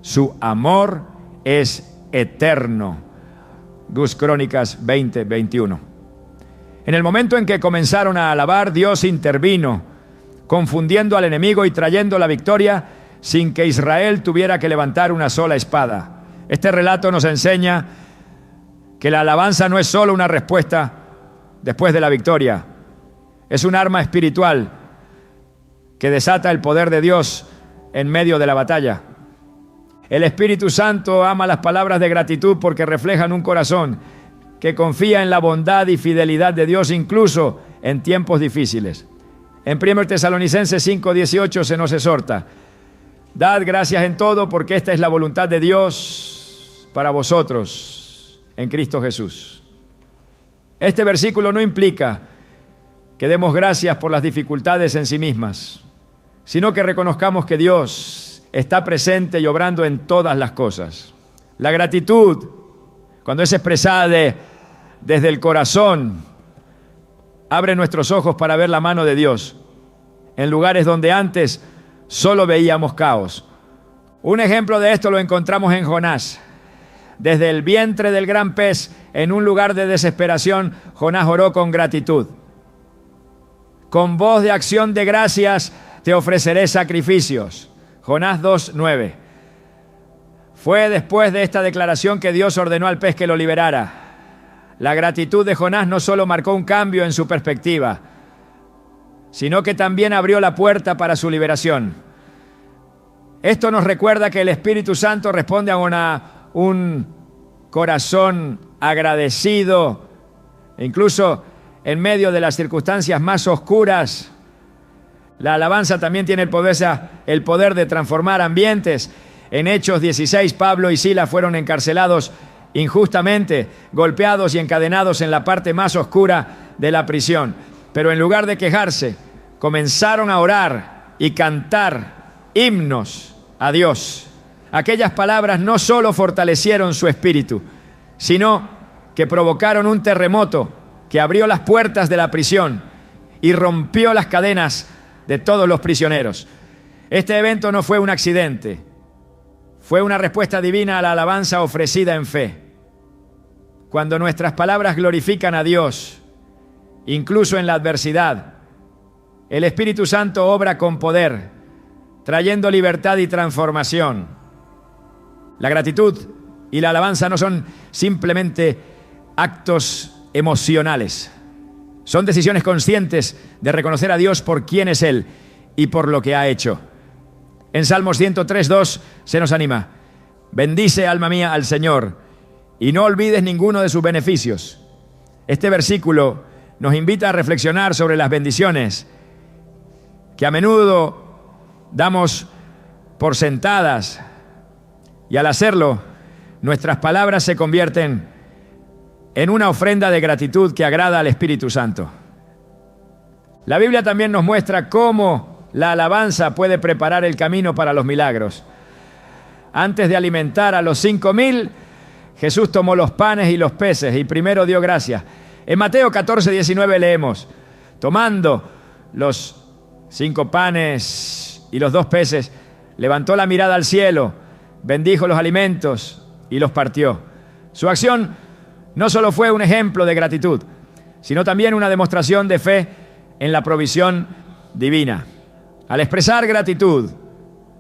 su amor es eterno. 2 Crónicas 20:21. En el momento en que comenzaron a alabar, Dios intervino, confundiendo al enemigo y trayendo la victoria sin que Israel tuviera que levantar una sola espada. Este relato nos enseña que la alabanza no es solo una respuesta después de la victoria, es un arma espiritual que desata el poder de Dios en medio de la batalla. El Espíritu Santo ama las palabras de gratitud porque reflejan un corazón que confía en la bondad y fidelidad de Dios incluso en tiempos difíciles. En 1 Tesalonicenses 5:18 se nos exhorta: Dad gracias en todo, porque esta es la voluntad de Dios para vosotros en Cristo Jesús. Este versículo no implica que demos gracias por las dificultades en sí mismas, sino que reconozcamos que Dios está presente y obrando en todas las cosas. La gratitud, cuando es expresada desde el corazón, abre nuestros ojos para ver la mano de Dios en lugares donde antes solo veíamos caos. Un ejemplo de esto lo encontramos en Jonás. Desde el vientre del gran pez, en un lugar de desesperación, Jonás oró con gratitud. Con voz de acción de gracias te ofreceré sacrificios. Jonás 2:9. Fue después de esta declaración que Dios ordenó al pez que lo liberara. La gratitud de Jonás no solo marcó un cambio en su perspectiva, sino que también abrió la puerta para su liberación. Esto nos recuerda que el Espíritu Santo responde a un corazón agradecido, incluso en medio de las circunstancias más oscuras. La alabanza también tiene el poder de transformar ambientes. En Hechos 16, Pablo y Silas fueron encarcelados injustamente, golpeados y encadenados en la parte más oscura de la prisión. Pero en lugar de quejarse, comenzaron a orar y cantar himnos a Dios. Aquellas palabras no solo fortalecieron su espíritu, sino que provocaron un terremoto que abrió las puertas de la prisión y rompió las cadenas de todos los prisioneros. Este evento no fue un accidente, fue una respuesta divina a la alabanza ofrecida en fe. Cuando nuestras palabras glorifican a Dios, incluso en la adversidad, el Espíritu Santo obra con poder, trayendo libertad y transformación. La gratitud y la alabanza no son simplemente actos emocionales. Son decisiones conscientes de reconocer a Dios por quién es Él y por lo que ha hecho. En Salmos 103:2 se nos anima: bendice, alma mía, al Señor, y no olvides ninguno de sus beneficios. Este versículo nos invita a reflexionar sobre las bendiciones que a menudo damos por sentadas, y al hacerlo, nuestras palabras se convierten en una ofrenda de gratitud que agrada al Espíritu Santo. La Biblia también nos muestra cómo la alabanza puede preparar el camino para los milagros. Antes de alimentar a los 5,000, Jesús tomó los panes y los peces y primero dio gracias. En Mateo 14:19 leemos: tomando los 5 panes y los 2 peces, levantó la mirada al cielo, bendijo los alimentos y los partió. Su acción no solo fue un ejemplo de gratitud, sino también una demostración de fe en la provisión divina. Al expresar gratitud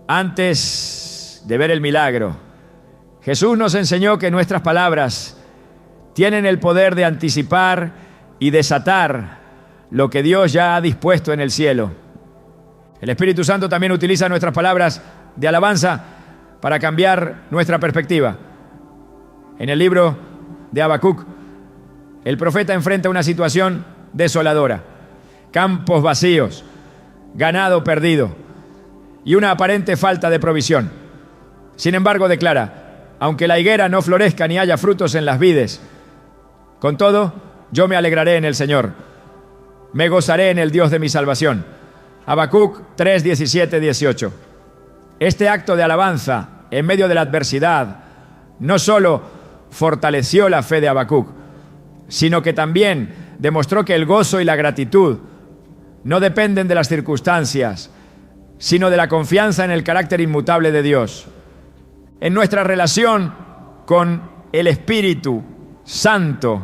antes de ver el milagro, Jesús nos enseñó que nuestras palabras tienen el poder de anticipar y desatar lo que Dios ya ha dispuesto en el cielo. El Espíritu Santo también utiliza nuestras palabras de alabanza para cambiar nuestra perspectiva. En el libro de Habacuc, el profeta enfrenta una situación desoladora: campos vacíos, ganado perdido y una aparente falta de provisión. Sin embargo, declara: aunque la higuera no florezca ni haya frutos en las vides, con todo, yo me alegraré en el Señor, me gozaré en el Dios de mi salvación. Habacuc 3, 17, 18. Este acto de alabanza en medio de la adversidad no solo fortaleció la fe de Habacuc, sino que también demostró que el gozo y la gratitud no dependen de las circunstancias, sino de la confianza en el carácter inmutable de Dios. En nuestra relación con el Espíritu Santo,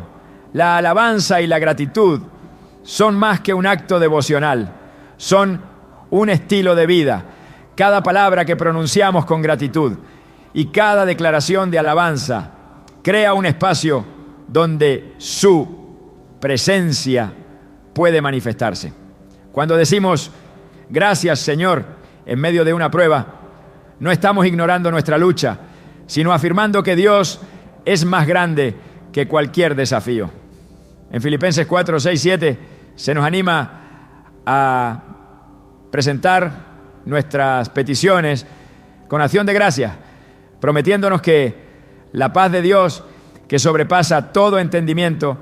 la alabanza y la gratitud son más que un acto devocional, son un estilo de vida. Cada palabra que pronunciamos con gratitud y cada declaración de alabanza crea un espacio donde su presencia puede manifestarse. Cuando decimos gracias, Señor, en medio de una prueba, no estamos ignorando nuestra lucha, sino afirmando que Dios es más grande que cualquier desafío. En Filipenses 4, 6, 7 se nos anima a presentar nuestras peticiones con acción de gracias, prometiéndonos que la paz de Dios, que sobrepasa todo entendimiento,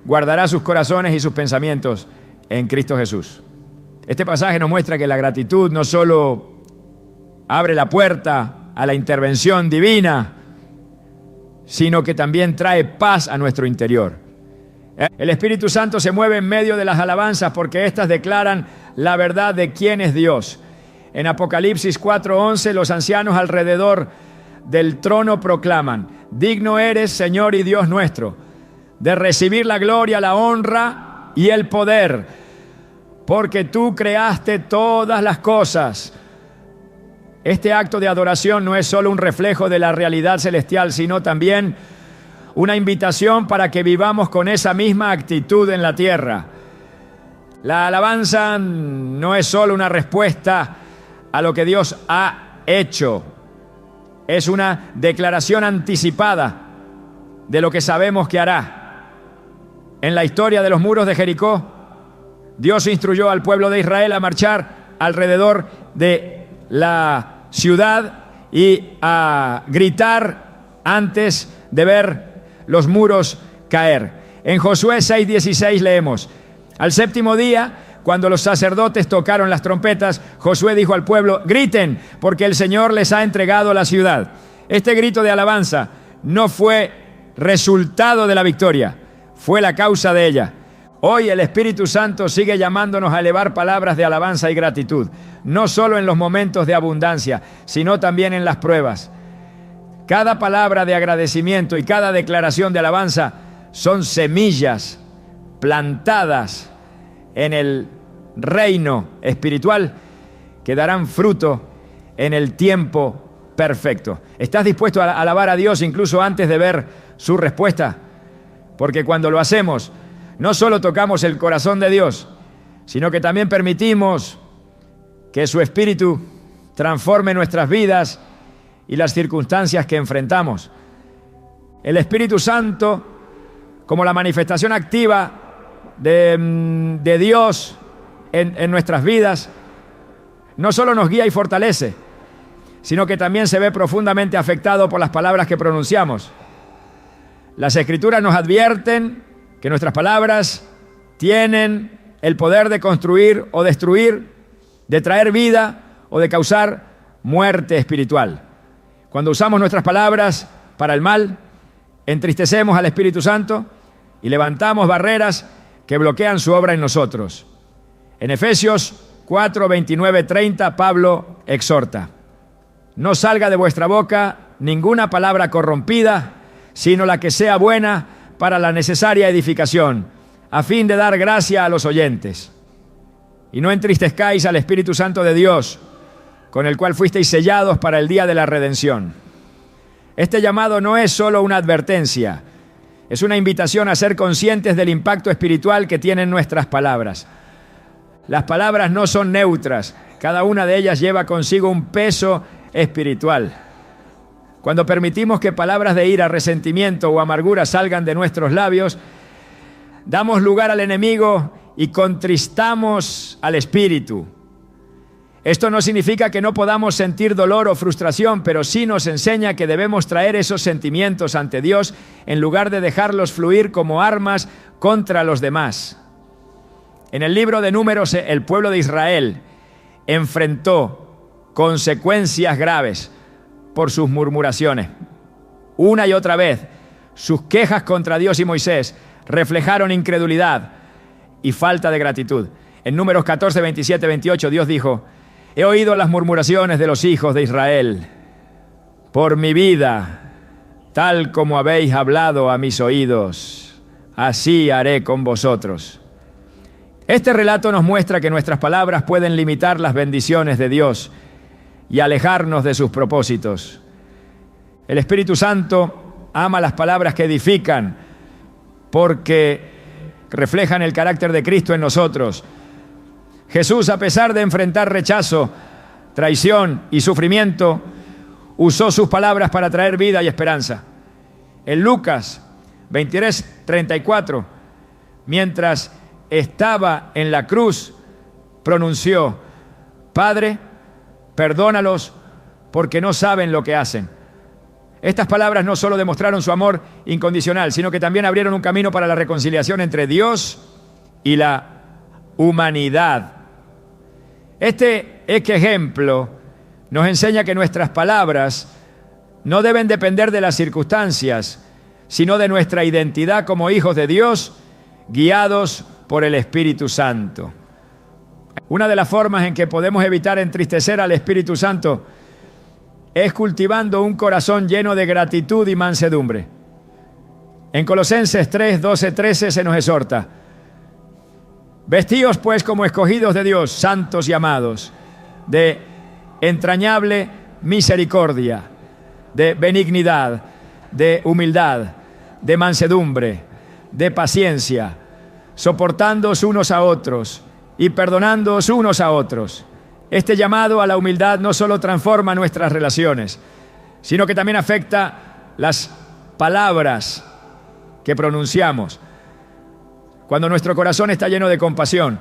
guardará sus corazones y sus pensamientos en Cristo Jesús. Este pasaje nos muestra que la gratitud no solo abre la puerta a la intervención divina, sino que también trae paz a nuestro interior. El Espíritu Santo se mueve en medio de las alabanzas porque éstas declaran la verdad de quién es Dios. En Apocalipsis 4:11, los ancianos alrededor del trono proclaman: digno eres, Señor y Dios nuestro, de recibir la gloria, la honra y el poder, porque tú creaste todas las cosas. Este acto de adoración no es solo un reflejo de la realidad celestial, sino también una invitación para que vivamos con esa misma actitud en la tierra. La alabanza no es solo una respuesta a lo que Dios ha hecho, es una declaración anticipada de lo que sabemos que hará. En la historia de los muros de Jericó, Dios instruyó al pueblo de Israel a marchar alrededor de la ciudad y a gritar antes de ver los muros caer. En Josué 6:16 leemos: al séptimo día, cuando los sacerdotes tocaron las trompetas, Josué dijo al pueblo: griten, porque el Señor les ha entregado la ciudad. Este grito de alabanza no fue resultado de la victoria, fue la causa de ella. Hoy el Espíritu Santo sigue llamándonos a elevar palabras de alabanza y gratitud, no solo en los momentos de abundancia, sino también en las pruebas. Cada palabra de agradecimiento y cada declaración de alabanza son semillas plantadas en el reino espiritual que darán fruto en el tiempo perfecto. ¿Estás dispuesto a alabar a Dios incluso antes de ver su respuesta? Porque cuando lo hacemos, no solo tocamos el corazón de Dios, sino que también permitimos que su Espíritu transforme nuestras vidas y las circunstancias que enfrentamos. El Espíritu Santo, como la manifestación activa de Dios en nuestras vidas, no solo nos guía y fortalece, sino que también se ve profundamente afectado por las palabras que pronunciamos. Las Escrituras nos advierten que nuestras palabras tienen el poder de construir o destruir, de traer vida o de causar muerte espiritual. Cuando usamos nuestras palabras para el mal, entristecemos al Espíritu Santo y levantamos barreras que bloquean su obra en nosotros. En Efesios 4, 29, 30, Pablo exhorta: no salga de vuestra boca ninguna palabra corrompida, sino la que sea buena para la necesaria edificación, a fin de dar gracia a los oyentes. Y no entristezcáis al Espíritu Santo de Dios, con el cual fuisteis sellados para el día de la redención. Este llamado no es solo una advertencia, es una invitación a ser conscientes del impacto espiritual que tienen nuestras palabras. Las palabras no son neutras, cada una de ellas lleva consigo un peso espiritual. Cuando permitimos que palabras de ira, resentimiento o amargura salgan de nuestros labios, damos lugar al enemigo y contristamos al Espíritu. Esto no significa que no podamos sentir dolor o frustración, pero sí nos enseña que debemos traer esos sentimientos ante Dios en lugar de dejarlos fluir como armas contra los demás. En el libro de Números, el pueblo de Israel enfrentó consecuencias graves por sus murmuraciones. Una y otra vez, sus quejas contra Dios y Moisés reflejaron incredulidad y falta de gratitud. En Números 14, 27, 28, Dios dijo: he oído las murmuraciones de los hijos de Israel. Por mi vida, tal como habéis hablado a mis oídos, así haré con vosotros. Este relato nos muestra que nuestras palabras pueden limitar las bendiciones de Dios y alejarnos de sus propósitos. El Espíritu Santo ama las palabras que edifican porque reflejan el carácter de Cristo en nosotros. Jesús, a pesar de enfrentar rechazo, traición y sufrimiento, usó sus palabras para traer vida y esperanza. En Lucas 23, 34, mientras estaba en la cruz, pronunció: Padre, perdónalos porque no saben lo que hacen. Estas palabras no solo demostraron su amor incondicional, sino que también abrieron un camino para la reconciliación entre Dios y la humanidad. Este ejemplo nos enseña que nuestras palabras no deben depender de las circunstancias, sino de nuestra identidad como hijos de Dios, guiados por el Espíritu Santo. Una de las formas en que podemos evitar entristecer al Espíritu Santo es cultivando un corazón lleno de gratitud y mansedumbre. En Colosenses 3, 12, 13 se nos exhorta: vestíos pues como escogidos de Dios, santos y amados, de entrañable misericordia, de benignidad, de humildad, de mansedumbre, de paciencia, soportándoos unos a otros y perdonándoos unos a otros. Este llamado a la humildad no solo transforma nuestras relaciones, sino que también afecta las palabras que pronunciamos. Cuando nuestro corazón está lleno de compasión,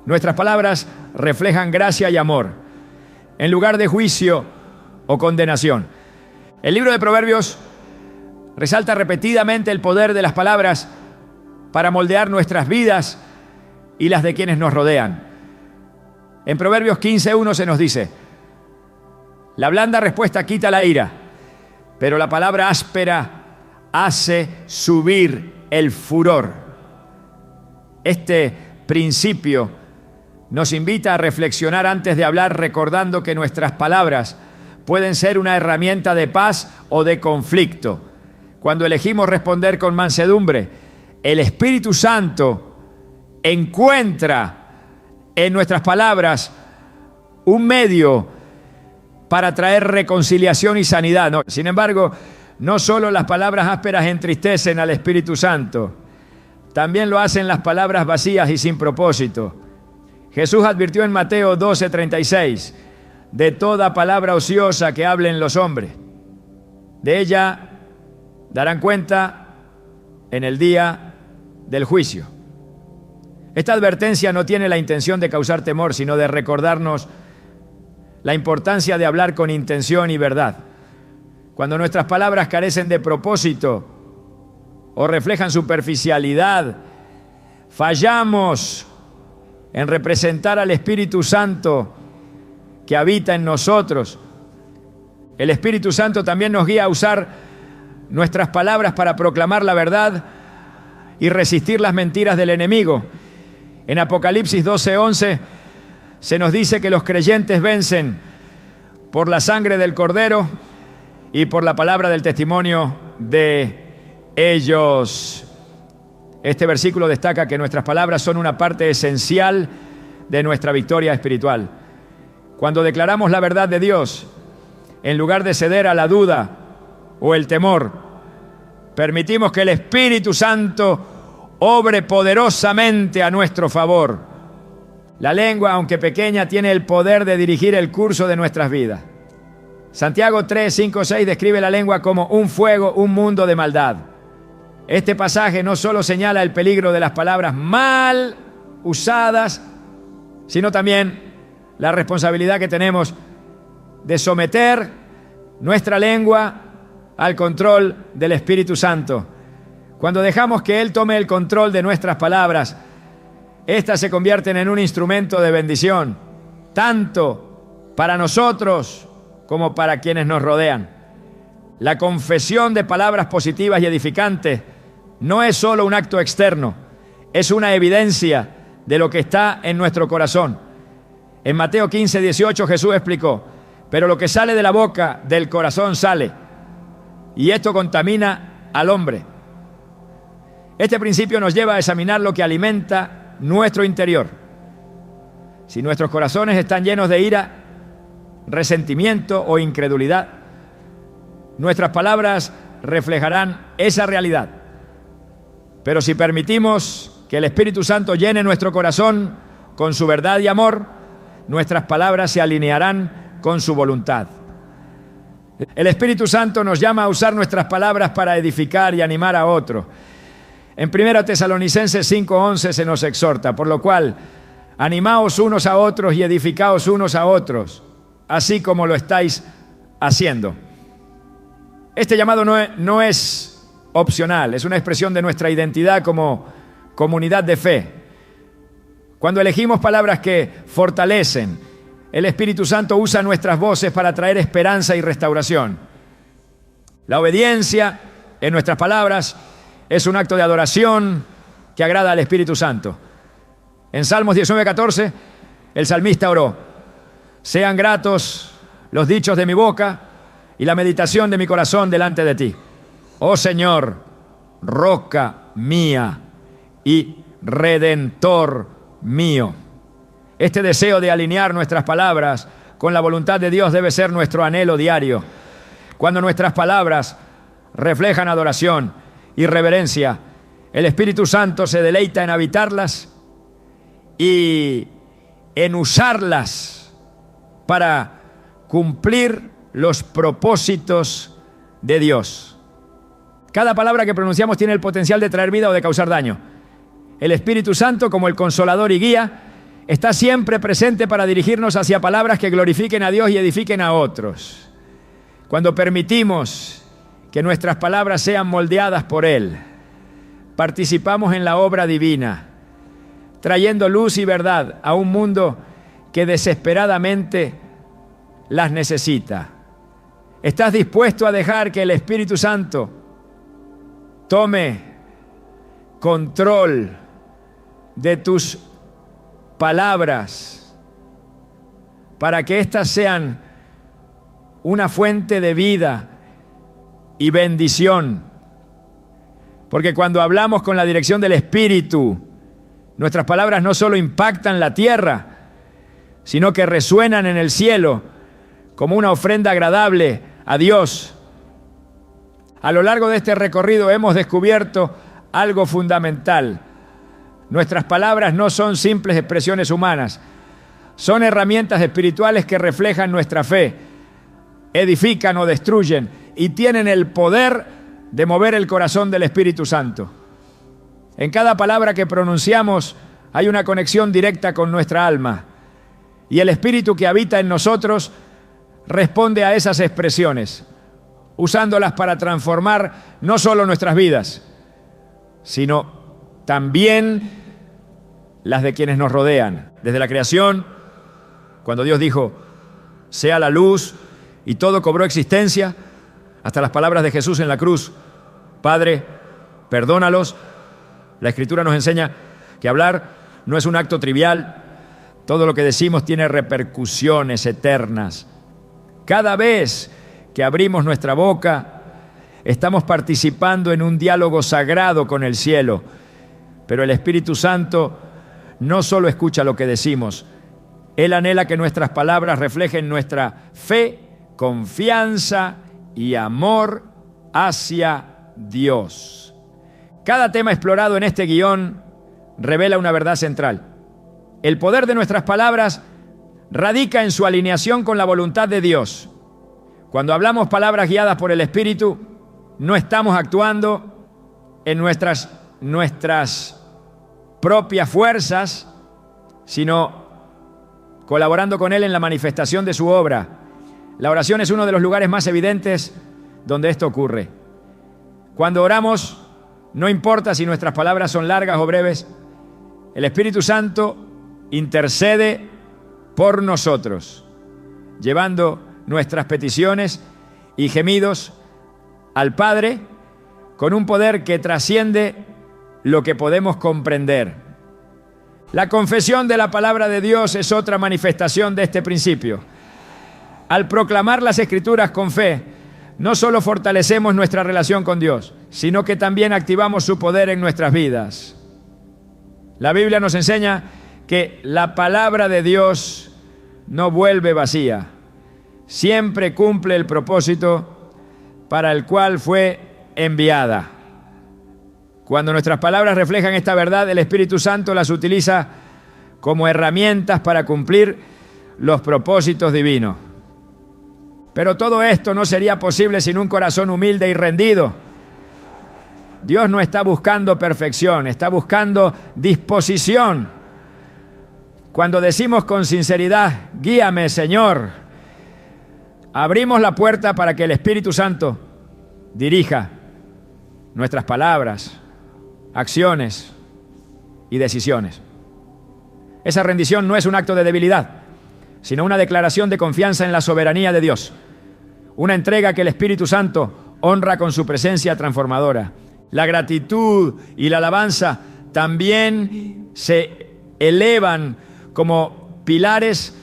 nuestras palabras reflejan gracia y amor, en lugar de juicio o condenación. El libro de Proverbios resalta repetidamente el poder de las palabras para moldear nuestras vidas y las de quienes nos rodean. En Proverbios 15:1 se nos dice: la blanda respuesta quita la ira, pero la palabra áspera hace subir el furor. Este principio nos invita a reflexionar antes de hablar, recordando que nuestras palabras pueden ser una herramienta de paz o de conflicto. Cuando elegimos responder con mansedumbre, el Espíritu Santo encuentra en nuestras palabras un medio para traer reconciliación y sanidad. Sin embargo, no solo las palabras ásperas entristecen al Espíritu Santo, también lo hacen las palabras vacías y sin propósito. Jesús advirtió en Mateo 12:36: de toda palabra ociosa que hablen los hombres, de ella darán cuenta en el día del juicio. Esta advertencia no tiene la intención de causar temor, sino de recordarnos la importancia de hablar con intención y verdad. Cuando nuestras palabras carecen de propósito o reflejan superficialidad, fallamos en representar al Espíritu Santo que habita en nosotros. El Espíritu Santo también nos guía a usar nuestras palabras para proclamar la verdad y resistir las mentiras del enemigo. En Apocalipsis 12:11 se nos dice que los creyentes vencen por la sangre del Cordero y por la palabra del testimonio de ellos. Este versículo destaca que nuestras palabras son una parte esencial de nuestra victoria espiritual. Cuando declaramos la verdad de Dios, en lugar de ceder a la duda o el temor, permitimos que el Espíritu Santo obre poderosamente a nuestro favor. La lengua, aunque pequeña, tiene el poder de dirigir el curso de nuestras vidas. Santiago 3, 5, 6 describe la lengua como un fuego, un mundo de maldad. Este pasaje no solo señala el peligro de las palabras mal usadas, sino también la responsabilidad que tenemos de someter nuestra lengua al control del Espíritu Santo. Cuando dejamos que Él tome el control de nuestras palabras, éstas se convierten en un instrumento de bendición, tanto para nosotros como para quienes nos rodean. La confesión de palabras positivas y edificantes no es solo un acto externo, es una evidencia de lo que está en nuestro corazón. En Mateo 15:18 Jesús explicó: pero lo que sale de la boca, del corazón sale, y esto contamina al hombre. Este principio nos lleva a examinar lo que alimenta nuestro interior. Si nuestros corazones están llenos de ira, resentimiento o incredulidad, nuestras palabras reflejarán esa realidad. Pero si permitimos que el Espíritu Santo llene nuestro corazón con su verdad y amor, nuestras palabras se alinearán con su voluntad. El Espíritu Santo nos llama a usar nuestras palabras para edificar y animar a otros. En 1 Tesalonicenses 5:11 se nos exhorta: por lo cual, animaos unos a otros y edificaos unos a otros, así como lo estáis haciendo. Este llamado no es opcional, es una expresión de nuestra identidad como comunidad de fe. Cuando elegimos palabras que fortalecen, el Espíritu Santo usa nuestras voces para traer esperanza y restauración. La obediencia en nuestras palabras es un acto de adoración que agrada al Espíritu Santo. En Salmos 19:14, el salmista oró: sean gratos los dichos de mi boca y la meditación de mi corazón delante de ti. Oh Señor, roca mía y redentor mío. Este deseo de alinear nuestras palabras con la voluntad de Dios debe ser nuestro anhelo diario. Cuando nuestras palabras reflejan adoración y reverencia, el Espíritu Santo se deleita en habitarlas y en usarlas para cumplir los propósitos de Dios. Cada palabra que pronunciamos tiene el potencial de traer vida o de causar daño. El Espíritu Santo, como el consolador y guía, está siempre presente para dirigirnos hacia palabras que glorifiquen a Dios y edifiquen a otros. Cuando permitimos que nuestras palabras sean moldeadas por Él, participamos en la obra divina, trayendo luz y verdad a un mundo que desesperadamente las necesita. ¿Estás dispuesto a dejar que el Espíritu Santo tome control de tus palabras para que éstas sean una fuente de vida y bendición? Porque cuando hablamos con la dirección del Espíritu, nuestras palabras no solo impactan la tierra, sino que resuenan en el cielo como una ofrenda agradable a Dios. A lo largo de este recorrido hemos descubierto algo fundamental. Nuestras palabras no son simples expresiones humanas, son herramientas espirituales que reflejan nuestra fe, edifican o destruyen y tienen el poder de mover el corazón del Espíritu Santo. En cada palabra que pronunciamos hay una conexión directa con nuestra alma, y el Espíritu que habita en nosotros responde a esas expresiones, usándolas para transformar no solo nuestras vidas, sino también las de quienes nos rodean. Desde la creación, cuando Dios dijo: sea la luz, y todo cobró existencia, hasta las palabras de Jesús en la cruz: Padre, perdónalos. La Escritura nos enseña que hablar no es un acto trivial. Todo lo que decimos tiene repercusiones eternas. Cada vez que abrimos nuestra boca, estamos participando en un diálogo sagrado con el cielo. Pero el Espíritu Santo no solo escucha lo que decimos, Él anhela que nuestras palabras reflejen nuestra fe, confianza y amor hacia Dios. Cada tema explorado en este guión revela una verdad central. El poder de nuestras palabras radica en su alineación con la voluntad de Dios. Cuando hablamos palabras guiadas por el Espíritu, no estamos actuando en nuestras propias fuerzas, sino colaborando con Él en la manifestación de su obra. La oración es uno de los lugares más evidentes donde esto ocurre. Cuando oramos, no importa si nuestras palabras son largas o breves, el Espíritu Santo intercede por nosotros, llevando nuestras peticiones y gemidos al Padre con un poder que trasciende lo que podemos comprender. La confesión de la palabra de Dios es otra manifestación de este principio. Al proclamar las Escrituras con fe, no solo fortalecemos nuestra relación con Dios, sino que también activamos su poder en nuestras vidas. La Biblia nos enseña que la palabra de Dios no vuelve vacía, siempre cumple el propósito para el cual fue enviada. Cuando nuestras palabras reflejan esta verdad, el Espíritu Santo las utiliza como herramientas para cumplir los propósitos divinos. Pero todo esto no sería posible sin un corazón humilde y rendido. Dios no está buscando perfección, está buscando disposición. Cuando decimos con sinceridad: guíame, Señor, abrimos la puerta para que el Espíritu Santo dirija nuestras palabras, acciones y decisiones. Esa rendición no es un acto de debilidad, sino una declaración de confianza en la soberanía de Dios. Una entrega que el Espíritu Santo honra con su presencia transformadora. La gratitud y la alabanza también se elevan como pilares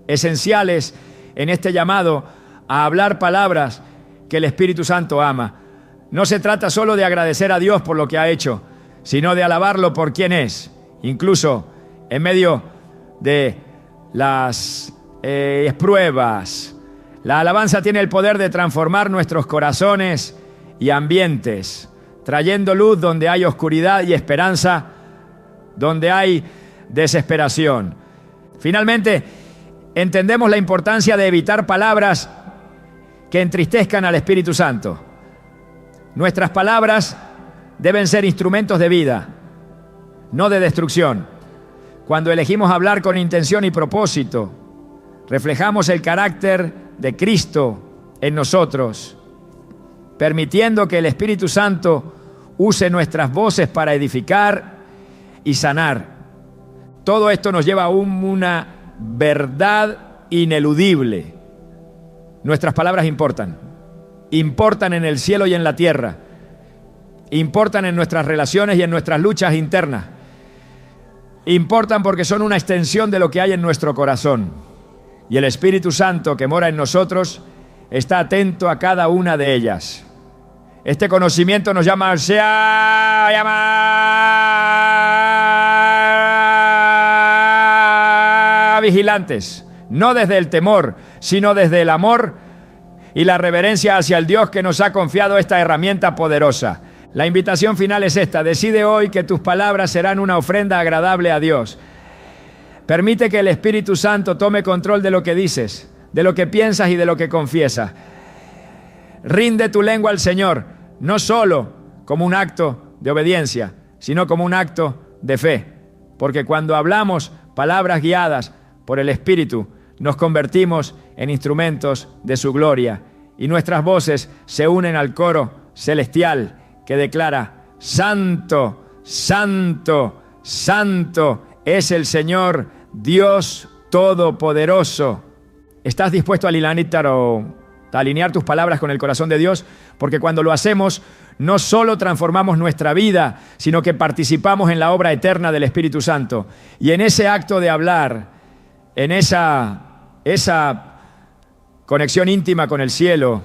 esenciales en este llamado a hablar palabras que el Espíritu Santo ama. No se trata solo de agradecer a Dios por lo que ha hecho, sino de alabarlo por quien es, incluso en medio de las pruebas. La alabanza tiene el poder de transformar nuestros corazones y ambientes, trayendo luz donde hay oscuridad y esperanza donde hay desesperación. Finalmente, entendemos la importancia de evitar palabras que entristezcan al Espíritu Santo. Nuestras palabras deben ser instrumentos de vida, no de destrucción. Cuando elegimos hablar con intención y propósito, reflejamos el carácter de Cristo en nosotros, permitiendo que el Espíritu Santo use nuestras voces para edificar y sanar. Todo esto nos lleva a una verdad ineludible. Nuestras palabras importan. Importan en el cielo y en la tierra. Importan en nuestras relaciones y en nuestras luchas internas. Importan porque son una extensión de lo que hay en nuestro corazón. Y el Espíritu Santo que mora en nosotros está atento a cada una de ellas. Este conocimiento nos llama vigilantes, no desde el temor, sino desde el amor y la reverencia hacia el Dios que nos ha confiado esta herramienta poderosa. La invitación final es esta: decide hoy que tus palabras serán una ofrenda agradable a Dios. Permite que el Espíritu Santo tome control de lo que dices, de lo que piensas y de lo que confiesas. Rinde tu lengua al Señor, no solo como un acto de obediencia, sino como un acto de fe. Porque cuando hablamos palabras guiadas por el Espíritu, nos convertimos en instrumentos de su gloria y nuestras voces se unen al coro celestial que declara: Santo, Santo, Santo es el Señor Dios Todopoderoso. ¿Estás dispuesto a alinear tus palabras con el corazón de Dios? Porque cuando lo hacemos, no solo transformamos nuestra vida, sino que participamos en la obra eterna del Espíritu Santo. Y en ese acto de hablar, en esa conexión íntima con el cielo,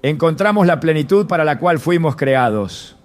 encontramos la plenitud para la cual fuimos creados.